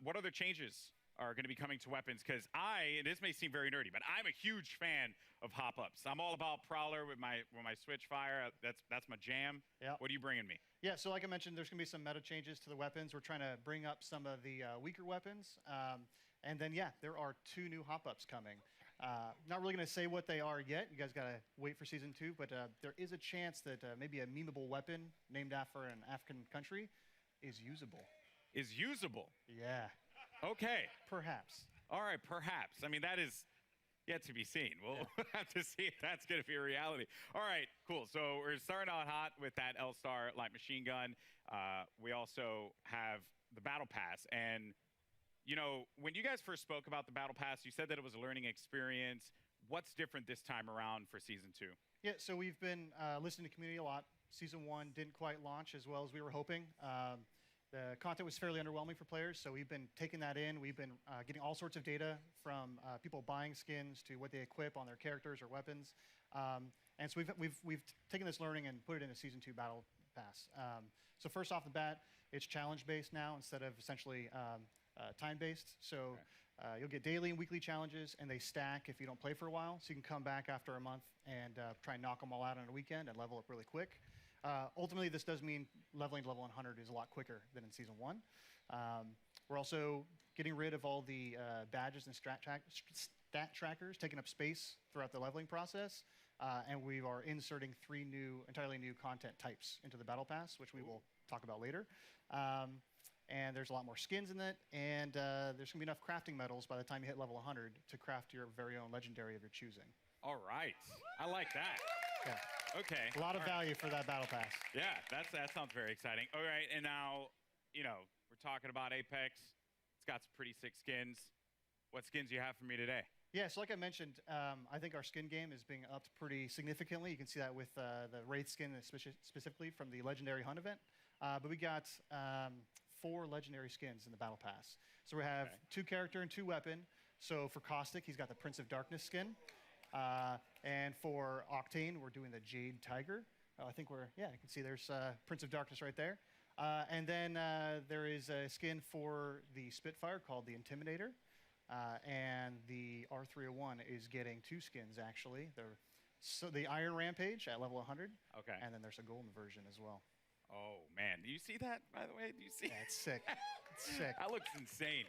what other changes are going to be coming to weapons? Because and this may seem very nerdy, but I'm a huge fan of hop-ups. I'm all about Prowler with my switch fire. That's my jam. Yeah. What are you bringing me? Yeah, so like I mentioned, there's going to be some meta changes to the weapons. We're trying to bring up some of the weaker weapons. And then, yeah, there are 2 new hop-ups coming. Not really going to say what they are yet. You guys got to wait for Season 2. But there is a chance that maybe a memeable weapon named after an African country is usable. Is usable? Yeah. Okay. Perhaps. All right, perhaps. I mean, that is yet to be seen. We'll have to see if that's going to be a reality. All right, cool. So we're starting out hot with that L-Star light machine gun. We also have the Battle Pass. And, you know, when you guys first spoke about the Battle Pass, you said that it was a learning experience. What's different this time around for Season 2? Yeah, so we've been listening to community a lot. Season 1 didn't quite launch as well as we were hoping. The content was fairly underwhelming for players, so we've been taking that in. We've been getting all sorts of data from people buying skins to what they equip on their characters or weapons. And so we've taken this learning and put it in a Season 2 Battle Pass. So first off the bat, it's challenge-based now instead of essentially time-based. So you'll get daily and weekly challenges, and they stack if you don't play for a while. So you can come back after a month and try and knock them all out on a weekend and level up really quick. Ultimately, this does mean leveling to level 100 is a lot quicker than in Season 1. We're also getting rid of all the badges and stat trackers, taking up space throughout the leveling process. And we are inserting 3 entirely new content types into the Battle Pass, which we will talk about later. And there's a lot more skins in it, and there's going to be enough crafting metals by the time you hit level 100 to craft your very own legendary of your choosing. All right. I like that. Yeah. Okay. A lot of value for that Battle Pass. Yeah, that sounds very exciting. All right, and now, you know, we're talking about Apex. It's got some pretty sick skins. What skins do you have for me today? Yeah, so like I mentioned, I think our skin game is being upped pretty significantly. You can see that with the Wraith skin, specifically from the Legendary Hunt event. But we got 4 legendary skins in the Battle Pass. So we have 2 character and 2 weapon. So for Caustic, he's got the Prince of Darkness skin. And for Octane, we're doing the Jade Tiger. I think you can see there's Prince of Darkness right there. And then there is a skin for the Spitfire called the Intimidator. And the R301 is getting 2 skins, actually. So the Iron Rampage at level 100. Okay. And then there's a golden version as well. Oh, man. Do you see that, by the way? Do you see? Yeah, it's sick. It's sick. That looks insane.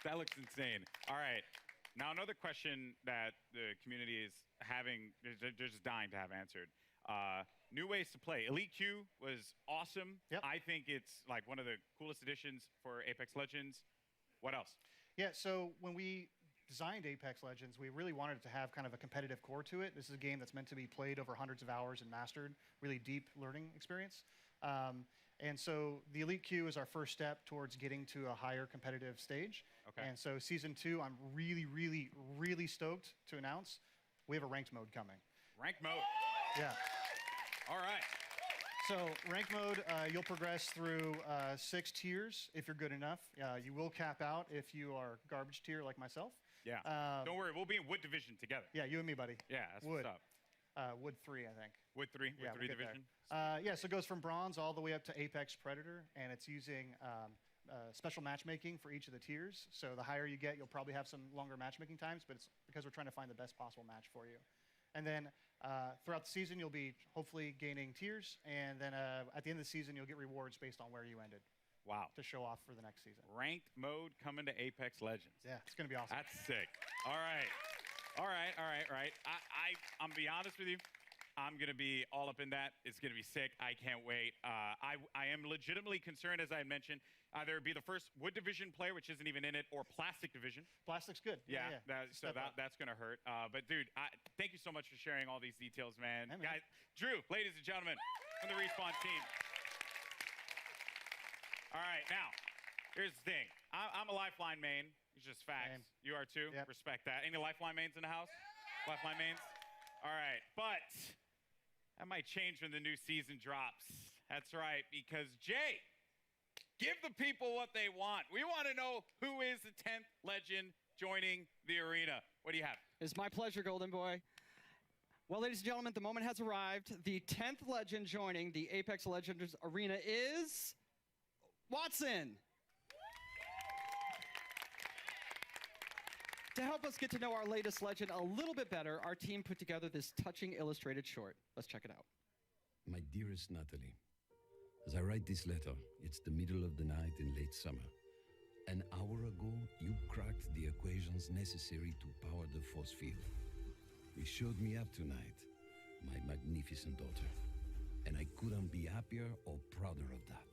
That looks insane. All right. Now, another question that the community is having, they're just dying to have answered. New ways to play. Elite Q was awesome. Yep. I think it's like one of the coolest additions for Apex Legends. What else? Yeah, so when we designed Apex Legends, we really wanted it to have kind of a competitive core to it. This is a game that's meant to be played over hundreds of hours and mastered, really deep learning experience. And so the Elite Queue is our first step towards getting to a higher competitive stage. Okay. And so Season 2, I'm really, really, really stoked to announce we have a ranked mode coming. Ranked mode. Yeah. All right. So ranked mode, you'll progress through 6 tiers if you're good enough. You will cap out if you are garbage tier like myself. Yeah. Don't worry, we'll be in Wood Division together. Yeah, you and me, buddy. Yeah, that's Wood. what's up. Wood 3, I think. Wood 3? Yeah, Wood 3 we'll get division? there. Yeah, so it goes from bronze all the way up to Apex Predator, and it's using special matchmaking for each of the tiers. So the higher you get, you'll probably have some longer matchmaking times, but it's because we're trying to find the best possible match for you. And then throughout the season, you'll be hopefully gaining tiers, and then at the end of the season, you'll get rewards based on where you ended. Wow. To show off for the next season. Ranked mode coming to Apex Legends. Yeah, it's going to be awesome. That's sick. All right. All right. I'm going to be honest with you. I'm going to be all up in that. It's going to be sick. I can't wait. I am legitimately concerned, as I had mentioned, either be the first Wood Division player, which isn't even in it, or Plastic Division. Plastic's good. Yeah. That's going to hurt. But, dude, thank you so much for sharing all these details, man. Hey, man. Guys, Drew, ladies and gentlemen, from the Respawn team. All right, now, here's the thing. I'm a Lifeline main. It's just facts. Same. You are too? Yep. Respect that. Any Lifeline mains in the house? Lifeline mains? All right, but might change when the new season drops. That's right, because Jay, give the people what they want. We want to know who is the 10th legend joining the arena. What do you have? It's my pleasure, Golden Boy. Well, ladies and gentlemen, the moment has arrived. The 10th legend joining the Apex Legends arena is Watson. To help us get to know our latest legend a little bit better, our team put together this touching illustrated short. Let's check it out. My dearest Natalie, as I write this letter, it's the middle of the night in late summer. An hour ago, you cracked the equations necessary to power the force field. You showed me up tonight, my magnificent daughter, and I couldn't be happier or prouder of that.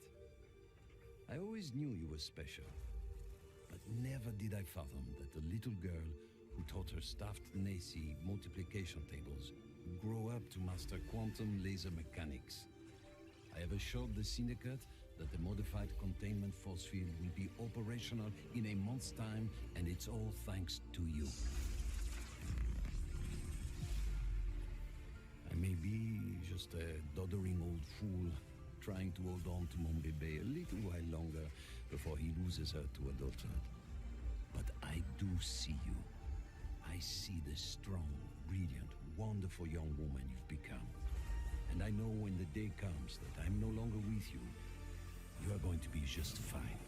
I always knew you were special, but never did I fathom that the little girl who taught her staffed Nacy multiplication tables would grow up to master quantum laser mechanics. I have assured the Syndicate that the modified containment force field will be operational in a month's time, and it's all thanks to you. I may be just a doddering old fool trying to hold on to mon bébé a little while longer before he loses her to adulthood. But I do see you. I see the strong, brilliant, wonderful young woman you've become. And I know when the day comes that I'm no longer with you, you are going to be just fine.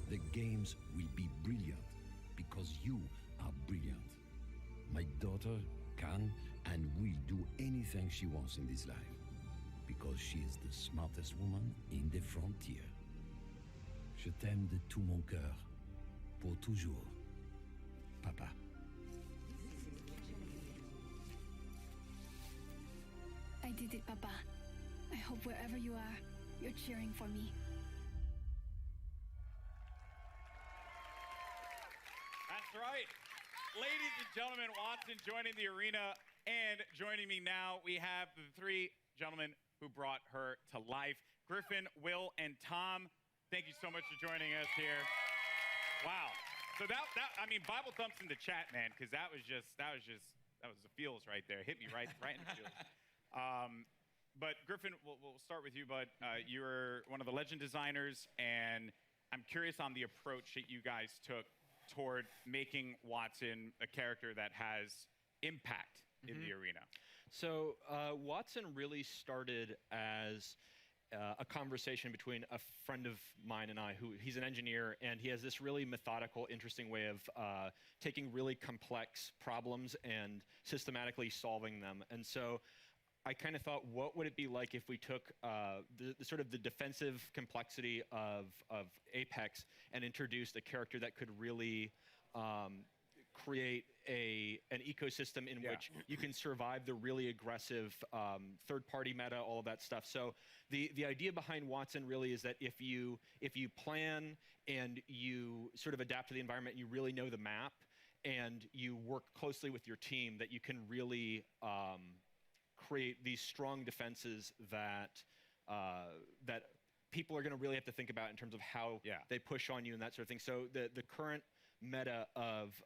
The games will be brilliant because you are brilliant. My daughter can and will do anything she wants in this life because she is the smartest woman in the frontier. Je t'aime de tout mon cœur, pour toujours, Papa. I did it, Papa. I hope wherever you are, you're cheering for me. That's right. Ladies and gentlemen, Watson joining the arena, and joining me now, we have the three gentlemen who brought her to life. Griffin, Will, and Tom, thank you so much for joining us here. Wow. So I mean, Bible thumps in the chat, man, because that was the feels right there. Hit me right in the feels. But Griffin, we'll start with you, bud. You're one of the legend designers, and I'm curious on the approach that you guys took toward making Watson a character that has impact in the arena. So Watson really started as a conversation between a friend of mine and I, he's an engineer, and he has this really methodical, interesting way of taking really complex problems and systematically solving them. And so I kind of thought, what would it be like if we took the sort of the defensive complexity of Apex and introduced a character that could really create an ecosystem in which you can survive the really aggressive third-party meta, all of that stuff. So the idea behind Watson really is that if you plan and you sort of adapt to the environment, you really know the map, and you work closely with your team, that you can really create these strong defenses that people are going to really have to think about in terms of how they push on you and that sort of thing. So the current meta of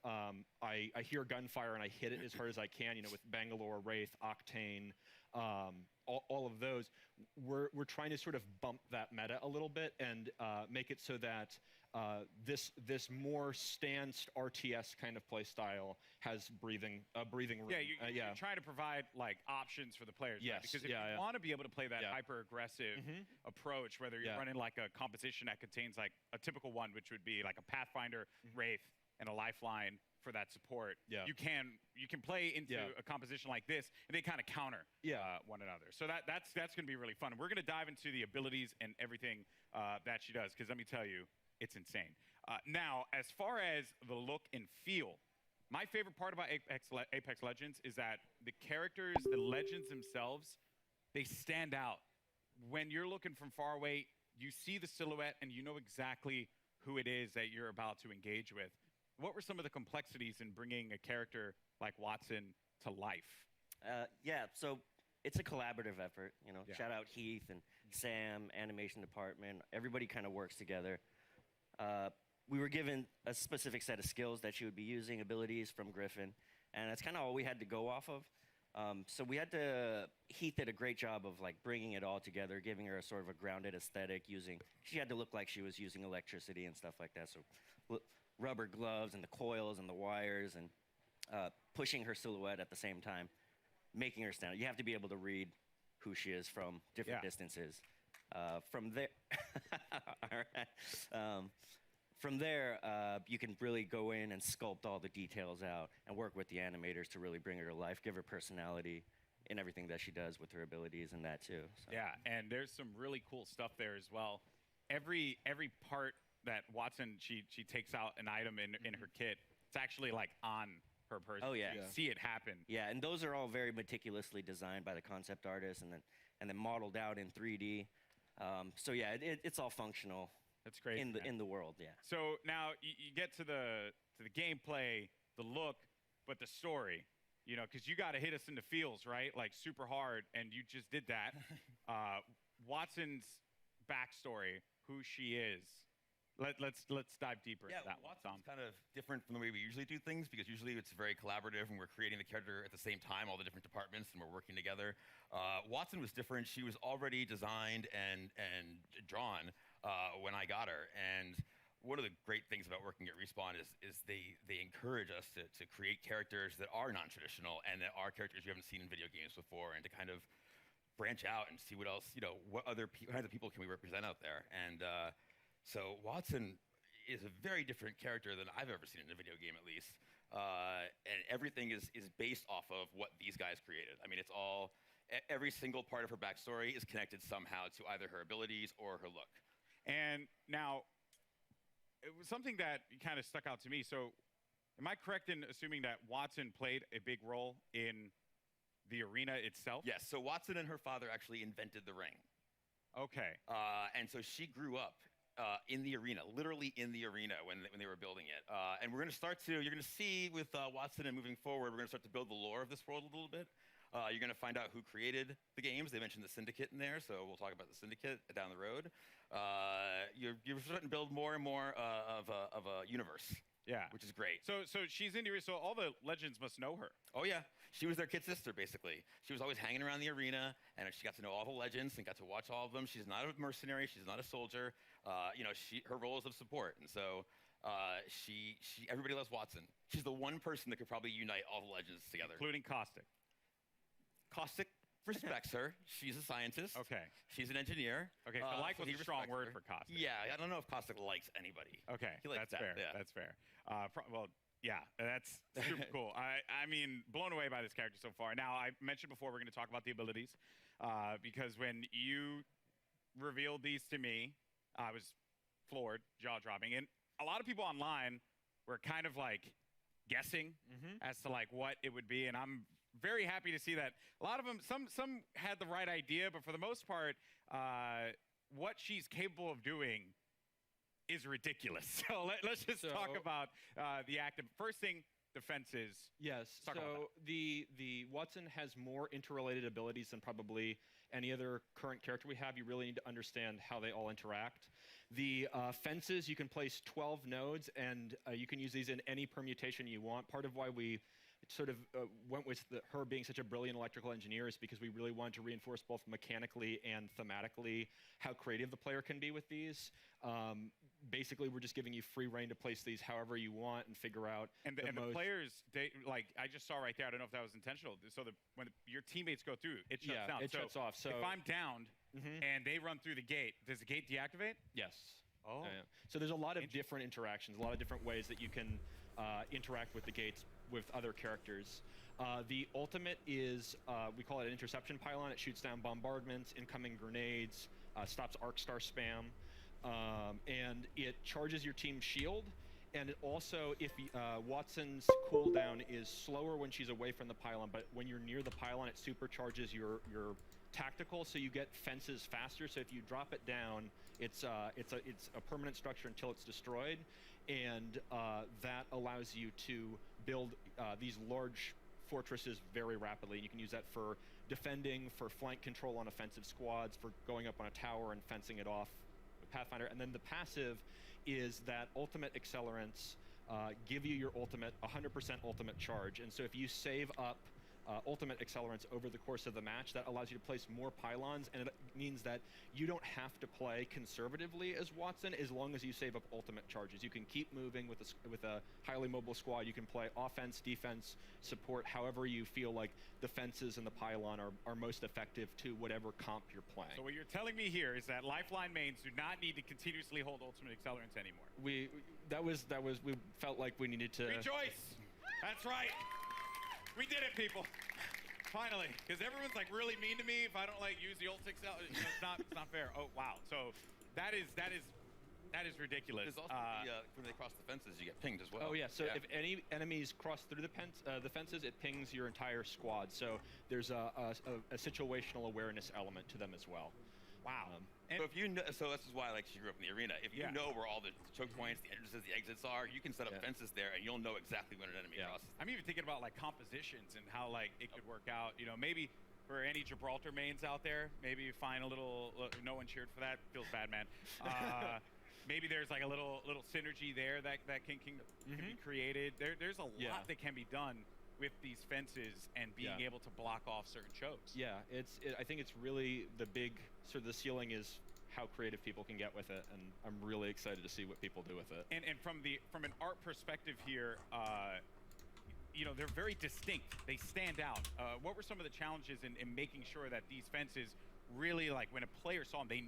I hear gunfire and I hit it as hard as I can, with Bangalore, Wraith, Octane, all of those, we're trying to sort of bump that meta a little bit and make it so that this more stanced RTS kind of play style has breathing room. Yeah, you're trying to provide like options for the players. Yes, right? Because if you want to be able to play that hyper aggressive approach, whether you're running like a composition that contains like a typical one, which would be like a Pathfinder, Wraith, and a Lifeline for that support, you can play into a composition like this, and they kind of counter one another. So that's going to be really fun. And we're going to dive into the abilities and everything that she does, because let me tell you, it's insane. Now, as far as the look and feel, my favorite part about Apex Legends is that the characters, the legends themselves, they stand out. When you're looking from far away, you see the silhouette and you know exactly who it is that you're about to engage with. What were some of the complexities in bringing a character like Watson to life? So it's a collaborative effort. Shout out Heath and Sam, animation department. Everybody kind of works together. We were given a specific set of skills that she would be using, abilities from Griffin, and that's kind of all we had to go off of. So we had to, Heath did a great job of like bringing it all together, giving her a sort of a grounded aesthetic she had to look like she was using electricity and stuff like that. So rubber gloves and the coils and the wires and pushing her silhouette at the same time, making her stand out. You have to be able to read who she is from different distances. From there, all right. From there, you can really go in and sculpt all the details out and work with the animators to really bring her to life, give her personality in everything that she does with her abilities and that too. So. Yeah, and there's some really cool stuff there as well. Every part that Watson she takes out an item in her kit, it's actually like on her person. Oh yeah, you see it happen. Yeah, and those are all very meticulously designed by the concept artist and then modeled out in 3D. So yeah, it's all functional. That's great in the world, yeah. So now you get to the gameplay, the look, but the story, you know, because you got to hit us in the feels, right? Like super hard, and you just did that. Watson's backstory, who she is. Let's dive deeper into that one. Watson's kind of different from the way we usually do things because usually it's very collaborative and we're creating the character at the same time, all the different departments, and we're working together. Watson was different. She was already designed and drawn when I got her. And one of the great things about working at Respawn is they encourage us to create characters that are non-traditional and that are characters you haven't seen in video games before, and to kind of branch out and see what else, you know, what other kinds of people can we represent out there. And so Watson is a very different character than I've ever seen in a video game, at least. And everything is based off of what these guys created. I mean, it's all, every single part of her backstory is connected somehow to either her abilities or her look. And now, it was something that kind of stuck out to me. So am I correct in assuming that Watson played a big role in the arena itself? Yes, so Watson and her father actually invented the ring. Okay. And so she grew up in the arena, literally in the arena when they were building it. And we're going to start to, you're going to see with Watson and moving forward, we're going to start to build the lore of this world a little bit. You're going to find out who created the games. They mentioned the Syndicate in there, so we'll talk about the Syndicate down the road. You're starting to build more and more of a universe. Yeah. Which is great. So she's in the arena, so all the legends must know her. Oh yeah, she was their kid sister, basically. She was always hanging around the arena, and she got to know all the legends and got to watch all of them. She's not a mercenary, she's not a soldier. You know, her role is of support, and so everybody loves Watson. She's the one person that could probably unite all the legends together. Including Caustic. Caustic respects her. She's a scientist. Okay. She's an engineer. Okay, so like was a strong word for Caustic. Yeah, I don't know if Caustic likes anybody. Okay, that's fair. Yeah. That's fair. Well, yeah, that's super cool. I mean, blown away by this character so far. Now, I mentioned before we're going to talk about the abilities because when you revealed these to me, I was floored, jaw-dropping. And a lot of people online were kind of like guessing as to like what it would be, and I'm very happy to see that a lot of them, some had the right idea, but for the most part, what she's capable of doing is ridiculous. So let's just talk about the active. First thing, defenses. Yes. So the Watson has more interrelated abilities than probably any other current character we have. You really need to understand how they all interact. The fences, you can place 12 nodes, and you can use these in any permutation you want. Part of why we sort of went with her being such a brilliant electrical engineer is because we really wanted to reinforce both mechanically and thematically how creative the player can be with these. Basically, we're just giving you free reign to place these however you want and figure out. And the players, they like I just saw right there. I don't know if that was intentional. So when your teammates go through, it shuts down. It shuts off. So if I'm downed and they run through the gate, does the gate deactivate? Yes. Oh. So there's a lot of different interactions, a lot of different ways that you can interact with the gates with other characters. The ultimate is, we call it an interception pylon. It shoots down bombardments, incoming grenades, stops arc star spam, and it charges your team's shield. And it also, if Watson's cooldown is slower when she's away from the pylon, but when you're near the pylon, it supercharges your tactical, so you get fences faster. So if you drop it down, it's a permanent structure until it's destroyed, and that allows you to build these large fortresses very rapidly. And you can use that for defending, for flank control on offensive squads, for going up on a tower and fencing it off with Pathfinder. And then the passive is that ultimate accelerants give you your ultimate, 100% ultimate charge. And so if you save up ultimate accelerants over the course of the match. That allows you to place more pylons, and it means that you don't have to play conservatively as Watson as long as you save up ultimate charges. You can keep moving with a highly mobile squad. You can play offense, defense, support, however you feel like the fences and the pylon are most effective to whatever comp you're playing. So what you're telling me here is that Lifeline mains do not need to continuously hold ultimate accelerants anymore. We felt like we needed to rejoice. That's right. We did it, people. Finally, because everyone's like really mean to me if I don't like use the ult accelerant. You know, it's not fair. Oh wow. So that is ridiculous. There's also when they cross the fences, you get pinged as well. Oh yeah. So if any enemies cross through the fences, it pings your entire squad. So there's a situational awareness element to them as well. Wow. So if you know, so this is why like she grew up in the arena. If you know where all the choke points, the entrances, the exits are, you can set up fences there, and you'll know exactly when an enemy crosses. I'm even thinking about like compositions and how like it could work out. You know, maybe for any Gibraltar mains out there, maybe you find a little. No one cheered for that. Feels bad, man. Maybe there's like a little synergy there that can be created. There's a lot that can be done with these fences and being able to block off certain chokes. Yeah, I think it's really the big sort of the ceiling is how creative people can get with it, and I'm really excited to see what people do with it. And from an art perspective here, you know, they're very distinct. They stand out. What were some of the challenges in making sure that these fences really, like when a player saw them, they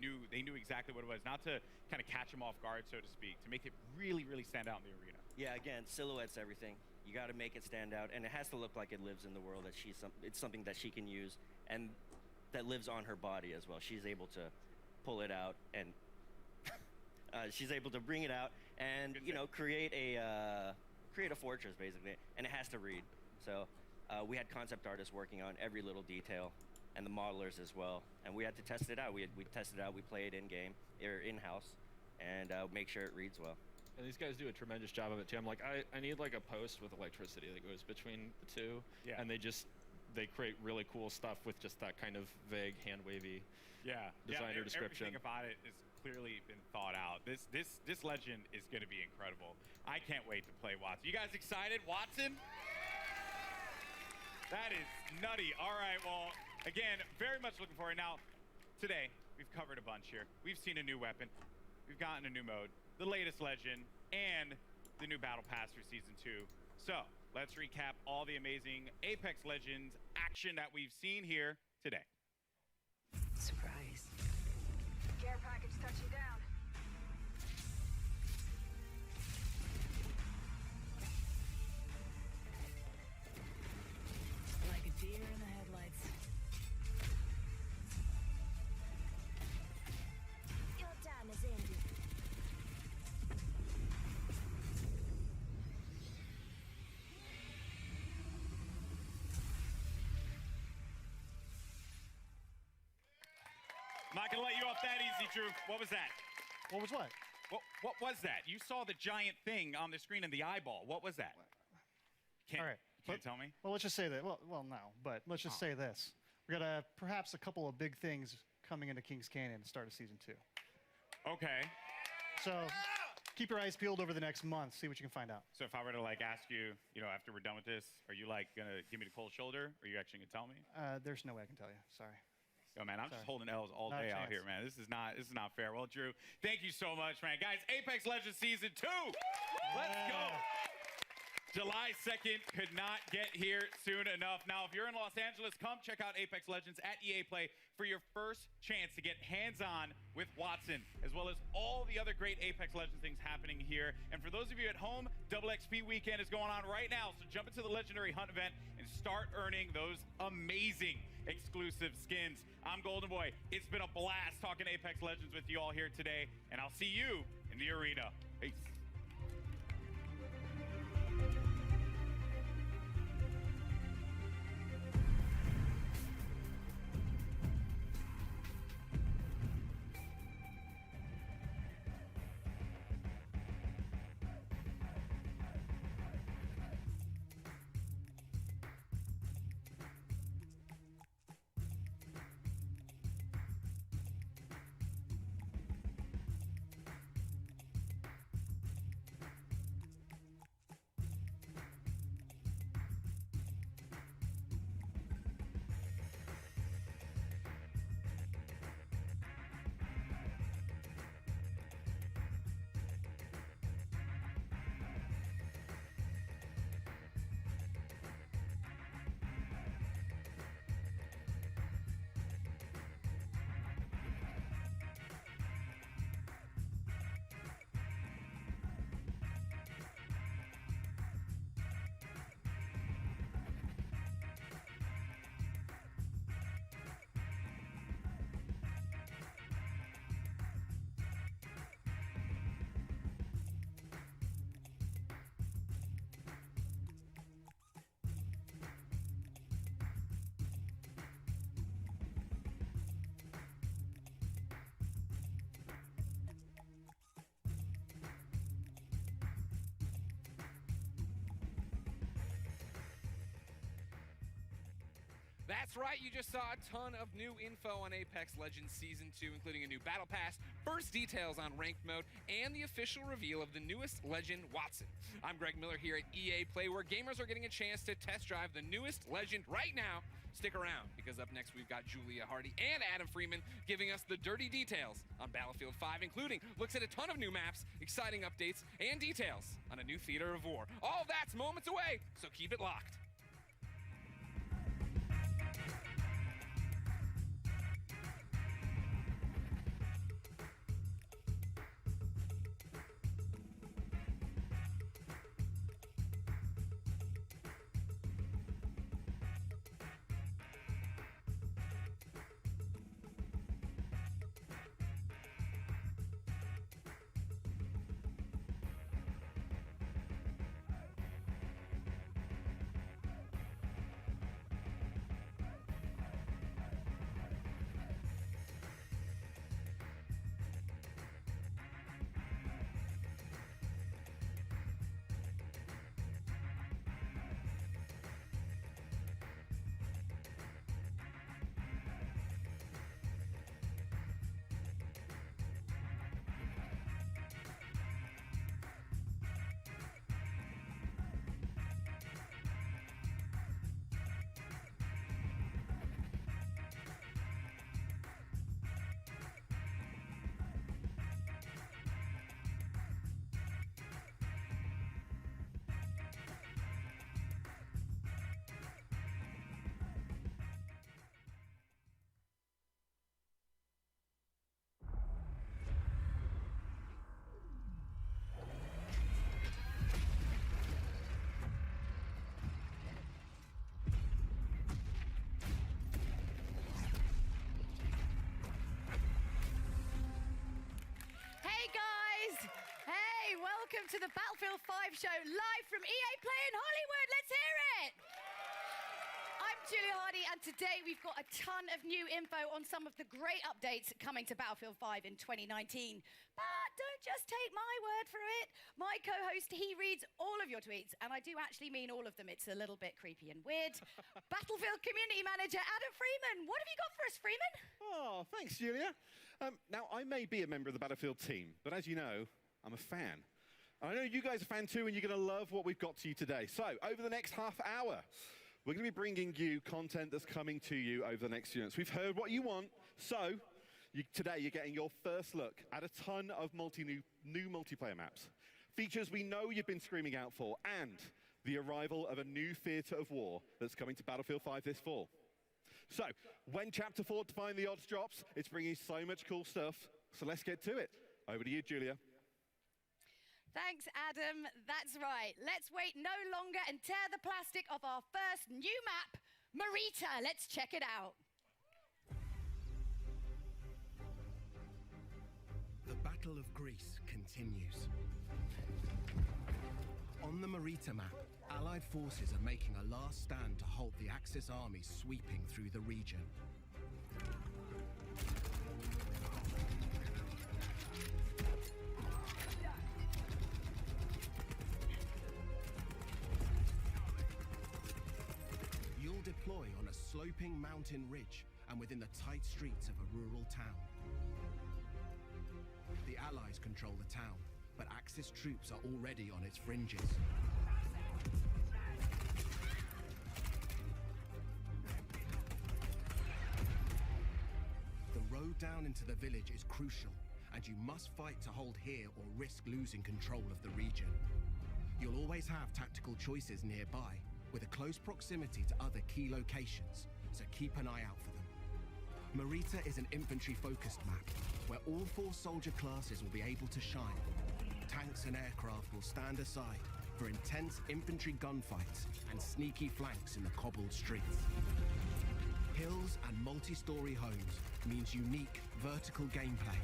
knew exactly what it was, not to kind of catch them off guard, so to speak, to make it really stand out in the arena? Yeah, again, silhouette's everything. You got to make it stand out, and it has to look like it lives in the world. That it's something that she can use, and that lives on her body as well. She's able to pull it out, and she's able to bring it out, and create a fortress basically, and it has to read. So we had concept artists working on every little detail, and the modelers as well, and we had to test it out. We tested it out. We play it in game or in house, and make sure it reads well. And these guys do a tremendous job of it too. I'm like, I need like a post with electricity that goes between the two. Yeah. And they create really cool stuff with just that kind of vague hand wavy designer description. Everything about it has clearly been thought out. This legend is going to be incredible. I can't wait to play Watson. You guys excited? Watson? That is nutty. All right, well, again, very much looking forward. Now, today, we've covered a bunch here. We've seen a new weapon. We've gotten a new mode, the latest legend, and the new battle pass for season 2. So let's recap all the amazing Apex Legends action that we've seen here today. Surprise. Care package touching down. Like a deer in the headlights. Your time is ended. I'm not gonna let you off that easy, Drew. What was that? What was what? What was that? You saw the giant thing on the screen in the eyeball. What was that? All right. Can't tell me? Well, let's just say that. Well, no, but let's just say this. We got perhaps a couple of big things coming into Kings Canyon at the start of season 2. Okay. So keep your eyes peeled over the next month. See what you can find out. So if I were to like ask you, after we're done with this, are you like gonna give me the cold shoulder? Or are you actually gonna tell me? There's no way I can tell you. Sorry. Yo, man, I'm just holding L's all Not a day out chance. here, man. This is not fair. Well, Drew, thank you so much, man. Guys, Apex Legends Season 2. Let's go. July 2nd could not get here soon enough. Now, if you're in Los Angeles, come check out Apex Legends at EA Play for your first chance to get hands-on with Watson, as well as all the other great Apex Legends things happening here. And for those of you at home, Double XP Weekend is going on right now, so jump into the Legendary Hunt event and start earning those amazing exclusive skins. I'm Golden Boy. It's been a blast talking Apex Legends with you all here today, and I'll see you in the arena. Peace. That's right, you just saw a ton of new info on Apex Legends Season 2, including a new battle pass, first details on ranked mode, and the official reveal of the newest legend, Wattson. I'm Greg Miller here at EA Play, where gamers are getting a chance to test drive the newest legend right now. Stick around, because up next we've got Julia Hardy and Adam Freeman giving us the dirty details on Battlefield 5, including looks at a ton of new maps, exciting updates, and details on a new theater of war. All that's moments away, so keep it locked. Welcome to the Battlefield 5 show, live from EA Play in Hollywood. Let's hear it! I'm Julia Hardy, and today we've got a ton of new info on some of the great updates coming to Battlefield 5 in 2019. But don't just take my word for it. My co-host, he reads all of your tweets, and I do actually mean all of them. It's a little bit creepy and weird. Battlefield Community Manager Adam Freeman. What have you got for us, Freeman? Oh, thanks, Julia. Now, I may be a member of the Battlefield team, but as you know, I'm a fan. I know you guys are a fan too, and you're going to love what we've got to you today. So, over the next half hour, we're going to be bringing you content that's coming to you over the next few minutes. We've heard what you want, so today you're getting your first look at a ton of new multiplayer maps, features we know you've been screaming out for, and the arrival of a new theater of war that's coming to Battlefield 5 this fall. So, when Chapter 4 Define the Odds drops, it's bringing so much cool stuff, so let's get to it. Over to you, Julia. Thanks, Adam. That's right. Let's wait no longer and tear the plastic off our first new map, Marita. Let's check it out. The Battle of Greece continues. On the Marita map, Allied forces are making a last stand to halt the Axis armies sweeping through the region. Deploy on a sloping mountain ridge and within the tight streets of a rural town. The Allies control the town, but Axis troops are already on its fringes. The road down into the village is crucial, and you must fight to hold here or risk losing control of the region. You'll always have tactical choices nearby, with a close proximity to other key locations, so keep an eye out for them. Marita is an infantry-focused map, where all 4 soldier classes will be able to shine. Tanks and aircraft will stand aside for intense infantry gunfights and sneaky flanks in the cobbled streets. Hills and multi-story homes means unique vertical gameplay.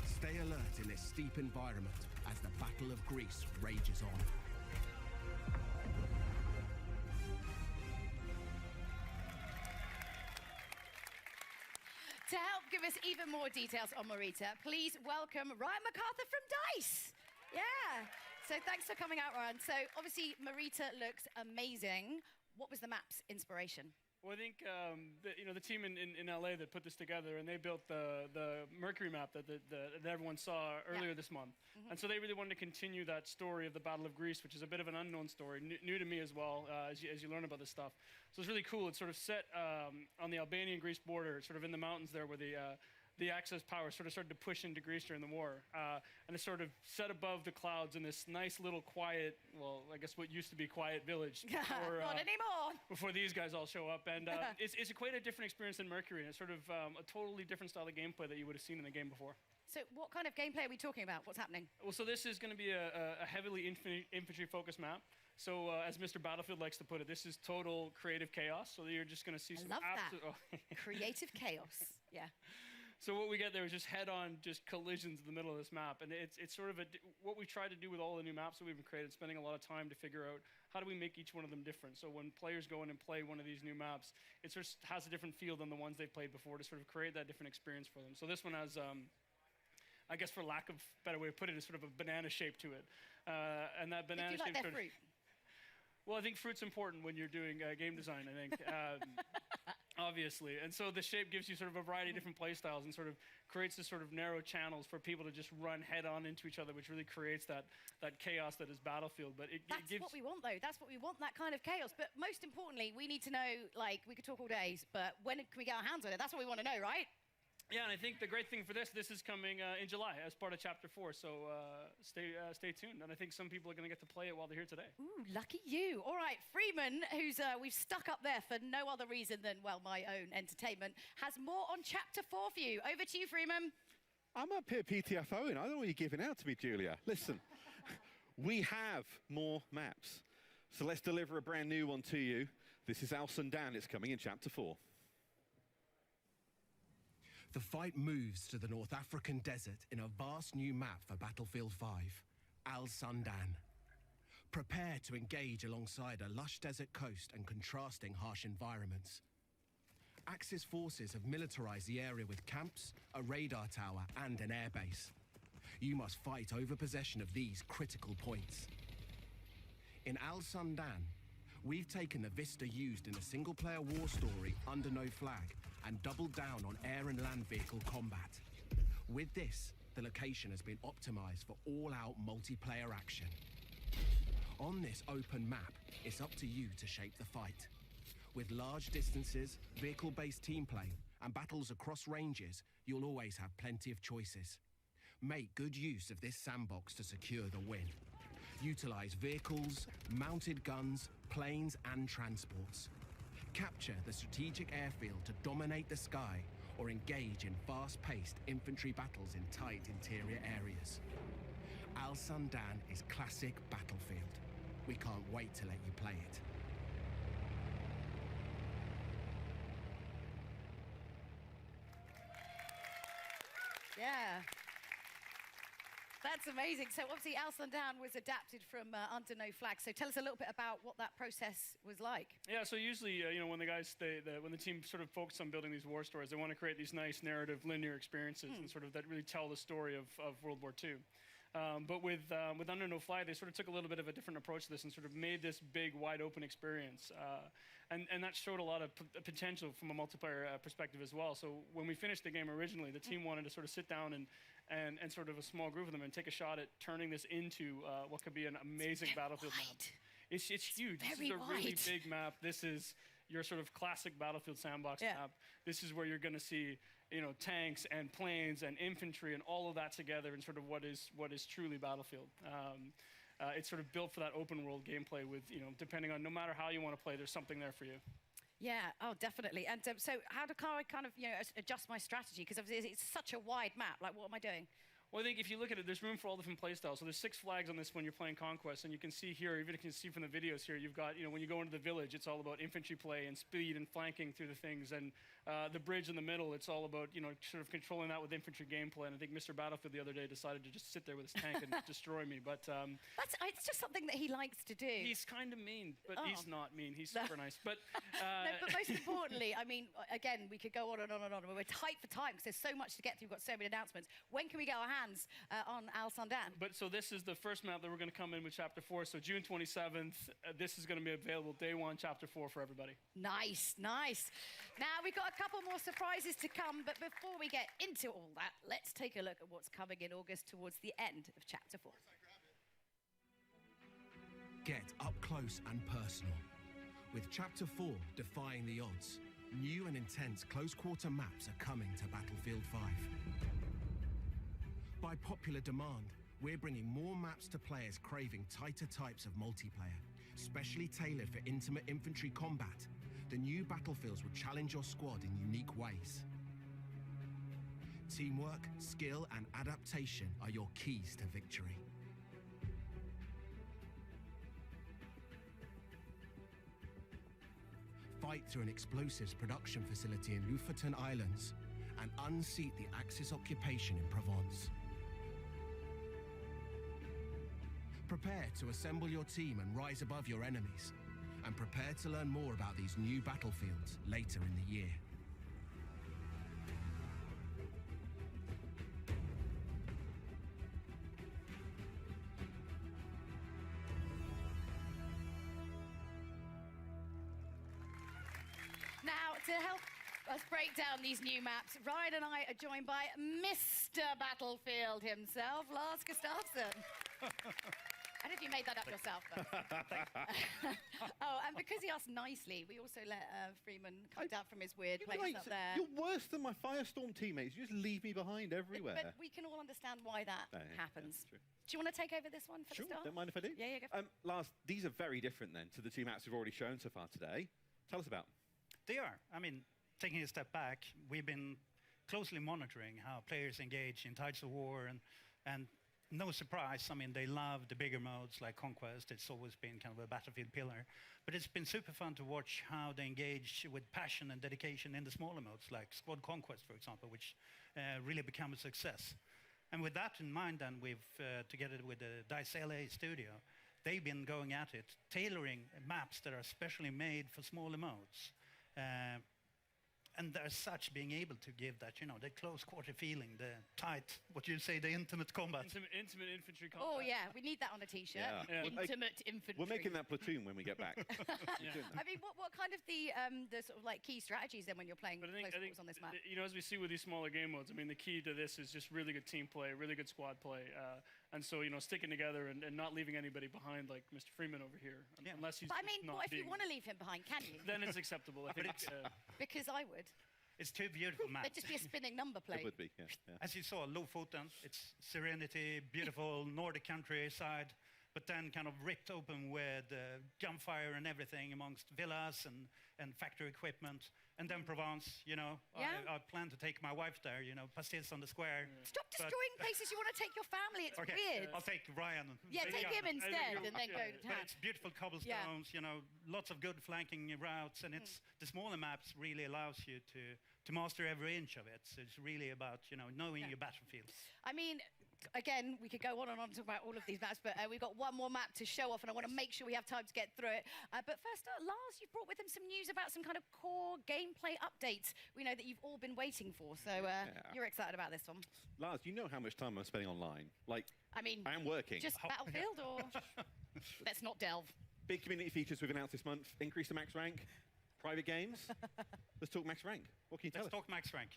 Stay alert in this steep environment as the Battle of Greece rages on. To help give us even more details on Marita, please welcome Ryan MacArthur from DICE. Yeah. So thanks for coming out, Ryan. So obviously Marita looks amazing. what was the map's inspiration? Well, I think the team in LA that put this together, and they built the Mercury map that everyone saw earlier this month. And so they really wanted to continue that story of the Battle of Greece, which is a bit of an unknown story, new to me as well, as you learn about this stuff. So it's really cool. It's sort of set on the Albanian-Greece border, sort of in the mountains there where the Axis power sort of started to push into Greece during the war. And it's sort of set above the clouds in this nice little quiet, well, I guess what used to be quiet village. Before, Not anymore. Before these guys all show up. And it's quite a different experience than Mercury. And it's sort of a totally different style of gameplay that you would have seen in the game before. So what kind of gameplay are we talking about? What's happening? Well, so this is going to be a heavily infantry-focused map. So as Mr. Battlefield likes to put it, this is total creative chaos. So you're just going to see some absolute... Creative chaos, yeah. So what we get there is just head-on, just collisions in the middle of this map, and it's sort of what we try to do with all the new maps that we've created, spending a lot of time to figure out how do we make each one of them different. So when players go in and play one of these new maps, it sort of has a different feel than the ones they've played before to sort of create that different experience for them. So this one has, I guess for lack of a better way of putting it, is sort of a banana shape to it, and that banana shape. Do you like their fruit? Well, I think fruit's important when you're doing game design, I think. Obviously, and so the shape gives you sort of a variety of different play styles and sort of creates this sort of narrow channels for people to just run head on into each other, which really creates that chaos that is Battlefield. But that's what we want, though. That's what we want, that kind of chaos. But most importantly, we need to know, like, we could talk all day, but when can we get our hands on it? That's what we want to know, right? Yeah, and I think the great thing for this is coming in July as part of Chapter 4, so stay tuned. And I think some people are going to get to play it while they're here today. Ooh, lucky you. All right, Freeman, who's we've stuck up there for no other reason than, well, my own entertainment, has more on Chapter 4 for you. Over to you, Freeman. I'm up here PTFOing. I don't know what you're giving out to me, Julia. Listen, we have more maps. So let's deliver a brand new one to you. This is Al Sundan. It's coming in Chapter 4. The fight moves to the North African desert in a vast new map for Battlefield 5, Al Sundan. Prepare to engage alongside a lush desert coast and contrasting harsh environments. Axis forces have militarized the area with camps, a radar tower, and an airbase. You must fight over possession of these critical points. In Al Sundan, we've taken the vista used in a single-player war story under no flag and doubled down on air and land vehicle combat. With this, the location has been optimized for all-out multiplayer action. On this open map, it's up to you to shape the fight. With large distances, vehicle-based team play, and battles across ranges, you'll always have plenty of choices. Make good use of this sandbox to secure the win. Utilize vehicles, mounted guns, planes, and transports. Capture the strategic airfield to dominate the sky or engage in fast-paced infantry battles in tight interior areas. Al Sundan is classic Battlefield. We can't wait to let you play it. Yeah. That's amazing. So obviously Al Sundan was adapted from Under No Flag. So tell us a little bit about what that process was like. Yeah, so usually, when the guys, when the team sort of focus on building these war stories, they want to create these nice narrative, linear experiences and sort of that really tell the story of World War II. But with Under No Flag, they sort of took a little bit of a different approach to this and sort of made this big, wide open experience. And that showed a lot of potential from a multiplayer perspective as well. So when we finished the game originally, the team wanted to sort of sit down and sort of a small group of them and take a shot at turning this into what could be an amazing Battlefield map. It's huge. This is a really big map. This is your sort of classic Battlefield sandbox map. This is where you're going to see, tanks and planes and infantry and all of that together in sort of what is truly Battlefield. It's sort of built for that open world gameplay with, depending on no matter how you want to play, there's something there for you. Yeah, oh, definitely. And so how do I kind of, adjust my strategy? Because it's such a wide map. Like, what am I doing? Well, I think if you look at it, there's room for all different play styles. So there's 6 flags on this when you're playing Conquest, and you can see here, even if you can see from the videos here, you've got, when you go into the village, it's all about infantry play and speed and flanking through the things. And the bridge in the middle, it's all about, sort of controlling that with infantry gameplay. And I think Mr. Battlefield the other day decided to just sit there with his tank and destroy me. But it's just something that he likes to do. He's kind of mean, but he's not mean. He's super nice. But no, but most importantly, I mean, again, we could go on and on and on. We're tight for time because there's so much to get through. We've got so many announcements. When can we get our hands hands on Al Sandan. But so this is the first map that we're going to come in with Chapter 4. So June 27th, this is going to be available day one, Chapter 4 for everybody. Nice, nice. Now, we've got a couple more surprises to come, but before we get into all that, let's take a look at what's coming in August towards the end of Chapter 4. Get up close and personal. With Chapter 4 defying the odds, new and intense close-quarter maps are coming to Battlefield 5. By popular demand, we're bringing more maps to players craving tighter types of multiplayer. Specially tailored for intimate infantry combat, the new battlefields will challenge your squad in unique ways. Teamwork, skill, and adaptation are your keys to victory. Fight through an explosives production facility in Lofoten Islands and unseat the Axis occupation in Provence. Prepare to assemble your team and rise above your enemies, and prepare to learn more about these new battlefields later in the year. Now, to help us break down these new maps, Ryan and I are joined by Mr. Battlefield himself, Lars Gustafsson. I don't know if you made that up yourself, but... Oh, and because he asked nicely, we also let Freeman come down from his weird place up there. You're worse than my Firestorm teammates. You just leave me behind everywhere. But we can all understand why that happens. Yeah, do you want to take over this one for sure, the start? don't mind if I do. Yeah, go for it. Lars, these are very different then to the two maps we've already shown so far today. Tell us about them. They are. I mean, taking a step back, we've been closely monitoring how players engage in Tides of War, and no surprise, I mean, they love the bigger modes like Conquest. It's always been kind of a Battlefield pillar. But it's been super fun to watch how they engage with passion and dedication in the smaller modes, like Squad Conquest, for example, which really become a success. And with that in mind, then, we've, together with the DICE LA studio, they've been going at it, tailoring maps that are specially made for smaller modes. And as such, being able to give that, you know, the close quarter feeling, the tight, what you say, the intimate combat. Intimate infantry combat. Oh, yeah, we need that on a T-shirt. Yeah. Intimate infantry. We're making that platoon when we get back. I mean, what kind of the sort of like key strategies then when you're playing close quarters on this map? You know, as we see with these smaller game modes, I mean, the key to this is just really good team play, really good squad play. And so, you know, sticking together and not leaving anybody behind like Mr. Freeman over here. Yeah. Unless he's But I mean, not what if you being- want to leave him behind, can you? Then it's acceptable, I think. Because I would. It's two beautiful maps. There'd just be a spinning number plate. It would be, yeah. As you saw, Lofoten, it's serenity, beautiful Nordic countryside, but then kind of ripped open with gunfire and everything amongst villas and factory equipment. And then Provence, you know, I plan to take my wife there, you know, pastilles on the square. Stop destroying places you want to take your family. It's weird. I'll take Ryan. Yeah, take him instead and then go to But town. it's beautiful cobblestones, you know, lots of good flanking routes, and it's the smaller maps really allows you to master every inch of it. So it's really about, you know, knowing your battlefield. I mean, again, we could go on and on and talk about all of these maps, but we've got one more map to show off, and I want to make sure we have time to get through it. But first, Lars, you've brought with him some news about some kind of core gameplay updates we know that you've all been waiting for, so you're excited about this one. Lars, you know how much time I'm spending online. Like, I mean, I am working. Just Battlefield, or let's not delve. Big community features we've announced this month. Increase the max rank, private games. Let's talk max rank. What can you tell us? Let's talk max rank.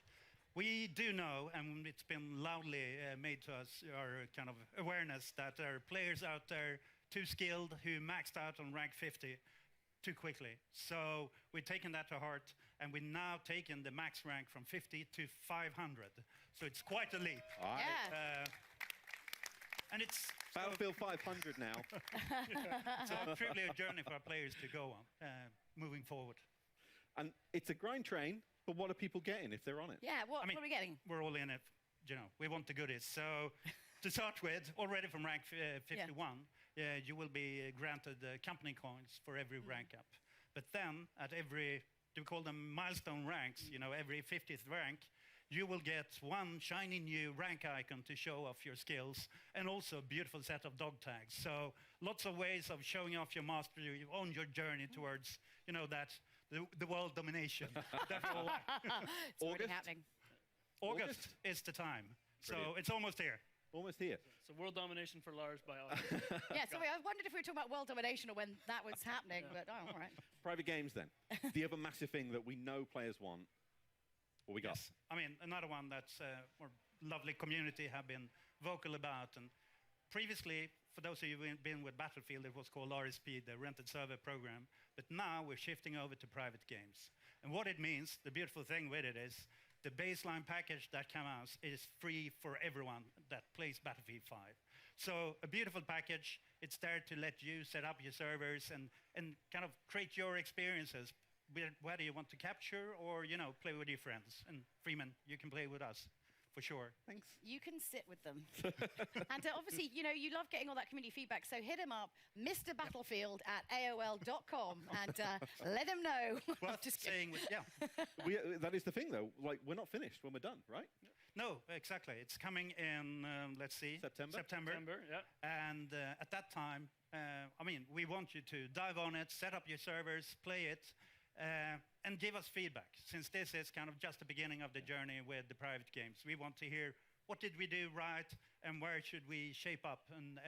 We do know, and it's been loudly made to us, our kind of awareness, that there are players out there too skilled who maxed out on rank 50 too quickly. So we've taken that to heart, and we've now taken the max rank from 50 to 500. So it's quite a leap. All right. And it's Battlefield 500 now. So truly a journey for our players to go on, moving forward. And it's a grind train, but what are people getting if they're on it? Yeah, what are we getting? We're all in it, you know, we want the goodies. So to start with, already from rank 51, you will be granted company coins for every rank up. But then at every, do we call them milestone ranks, you know, every 50th rank, you will get one shiny new rank icon to show off your skills, and also a beautiful set of dog tags. So lots of ways of showing off your mastery on your journey towards, you know, that the world domination. It's already happening. August is the time. So it's almost here. Almost here. So world domination for Lars by us. Yeah, sorry, I wondered if we were talking about world domination or when that was happening, but all right. Private games, then. The other massive thing that we know players want. What we got? Yes. I mean, another one that's our lovely community have been vocal about. And previously, for those of you who've been with Battlefield, it was called RSP, the Rented Server Program. But now we're shifting over to private games. And what it means, the beautiful thing with it is, the baseline package that comes out is free for everyone that plays Battlefield 5. So a beautiful package. It's there to let you set up your servers and kind of create your experiences, whether you want to capture or, you know, play with your friends. And Freeman, you can play with us. For sure. Thanks. You can sit with them. And obviously, you know, you love getting all that community feedback, so hit him up, Mr. Battlefield at AOL.com, and let him know. Well, just saying, that is the thing, though. Like, we're not finished when we're done, right? No, exactly. It's coming in, let's see. September, yeah. And at that time, I mean, we want you to dive on it, set up your servers, play it, and give us feedback. Since this is kind of just the beginning of the journey with the private games, we want to hear what did we do right and where should we shape up and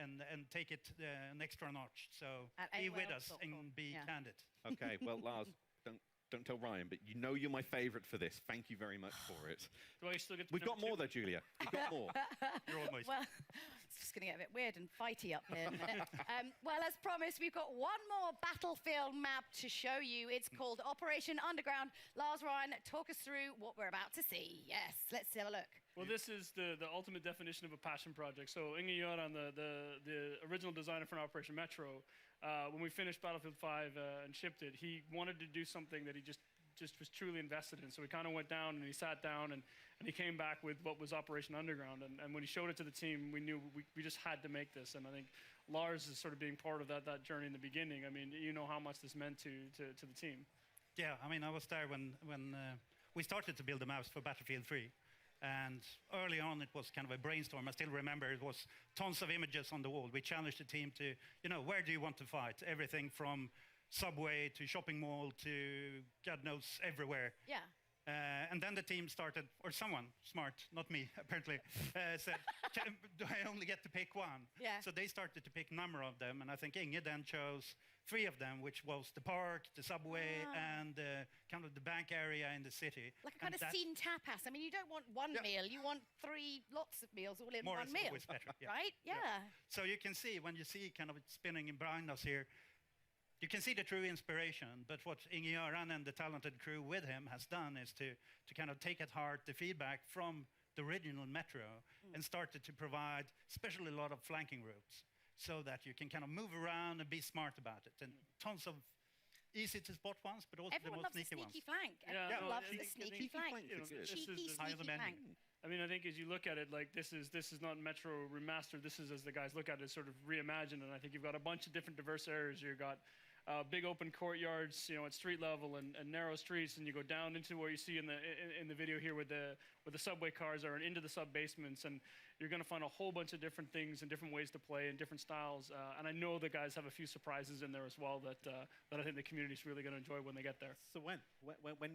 take it an extra notch. So be with us and be candid. Okay, well, Lars, don't tell Ryan, but you know you're my favorite for this. Thank you very much for it. Do I still get to We've got more, though, Julia. We've got more. You're almost. Well, it's just going to get a bit weird and fighty up here in a minute. Well, as promised, we've got one more Battlefield map to show you. It's called Operation Underground. Lars, Ryan, talk us through what we're about to see. Yes, let's have a look. Well, this is the ultimate definition of a passion project. So Inge Göran, the original designer for Operation Metro, when we finished Battlefield 5 and shipped it, he wanted to do something that he just was truly invested in. So we kind of went down and he sat down and he came back with what was Operation Underground. And when he showed it to the team, we knew we just had to make this. And I think Lars is sort of being part of that journey in the beginning. I mean, you know how much this meant to the team. Yeah, I mean, I was there when we started to build the maps for Battlefield 3. And early on, it was kind of a brainstorm. I still remember it was tons of images on the wall. We challenged the team to, you know, where do you want to fight? Everything from subway to shopping mall to God knows everywhere. Yeah. And then the team started, or someone smart, not me, apparently, said, do I only get to pick one? Yeah. So they started to pick a number of them, and I think Inge then chose 3 of them, which was the park, the subway, and kind of the bank area in the city. Like a kind of scene tapas. I mean, you don't want one meal, you want 3 lots of meals all in More one is meal. always better, Right? Yeah. So you can see, when you see kind of it spinning behind us here, you can see the true inspiration, but what Inge Göran and the talented crew with him has done is to kind of take at heart the feedback from the original Metro and started to provide especially a lot of flanking routes so that you can kind of move around and be smart about it. And tons of easy to spot ones, but also Everyone the most loves sneaky the ones. sneaky flank. Everyone loves the sneaky flank. Cheeky, sneaky flank. I mean, I think as you look at it, like this is not Metro remastered. This is, as the guys look at it, sort of reimagined. And I think you've got a bunch of different diverse areas. You've got big open courtyards, you know, at street level and narrow streets, and you go down into where you see in the video here where the subway cars are and into the sub basements, and you're going to find a whole bunch of different things and different ways to play and different styles. And I know the guys have a few surprises in there as well that I think the community's really going to enjoy when they get there. So when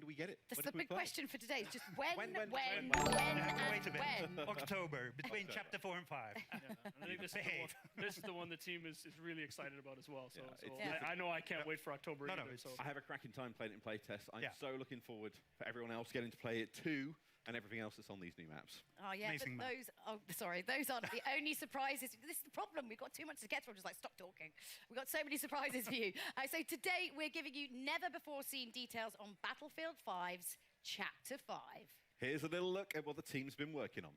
do we get it? That's the big question for today. It's just when, and Wait a bit. when. October, between chapter 4 and 5. I think this is the one the team is really excited about as well. So, Yeah, I know I can't wait for October either. So. I have a cracking time playing it in playtest. I'm so looking forward for everyone else getting to play it too, and everything else that's on these new maps. Oh, yeah, but those aren't the only surprises. This is the problem. We've got too much to get through. I'm just like, stop talking. We've got so many surprises for you. So today, we're giving you never-before-seen details on Battlefield 5's Chapter 5. Here's a little look at what the team's been working on.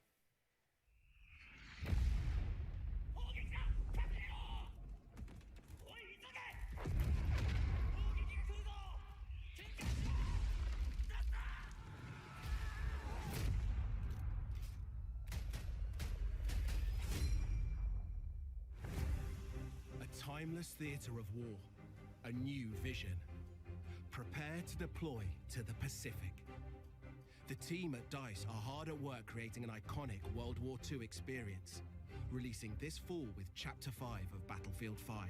Timeless theatre of war, a new vision. Prepare to deploy to the Pacific. The team at DICE are hard at work creating an iconic World War II experience, releasing this fall with Chapter 5 of Battlefield 5.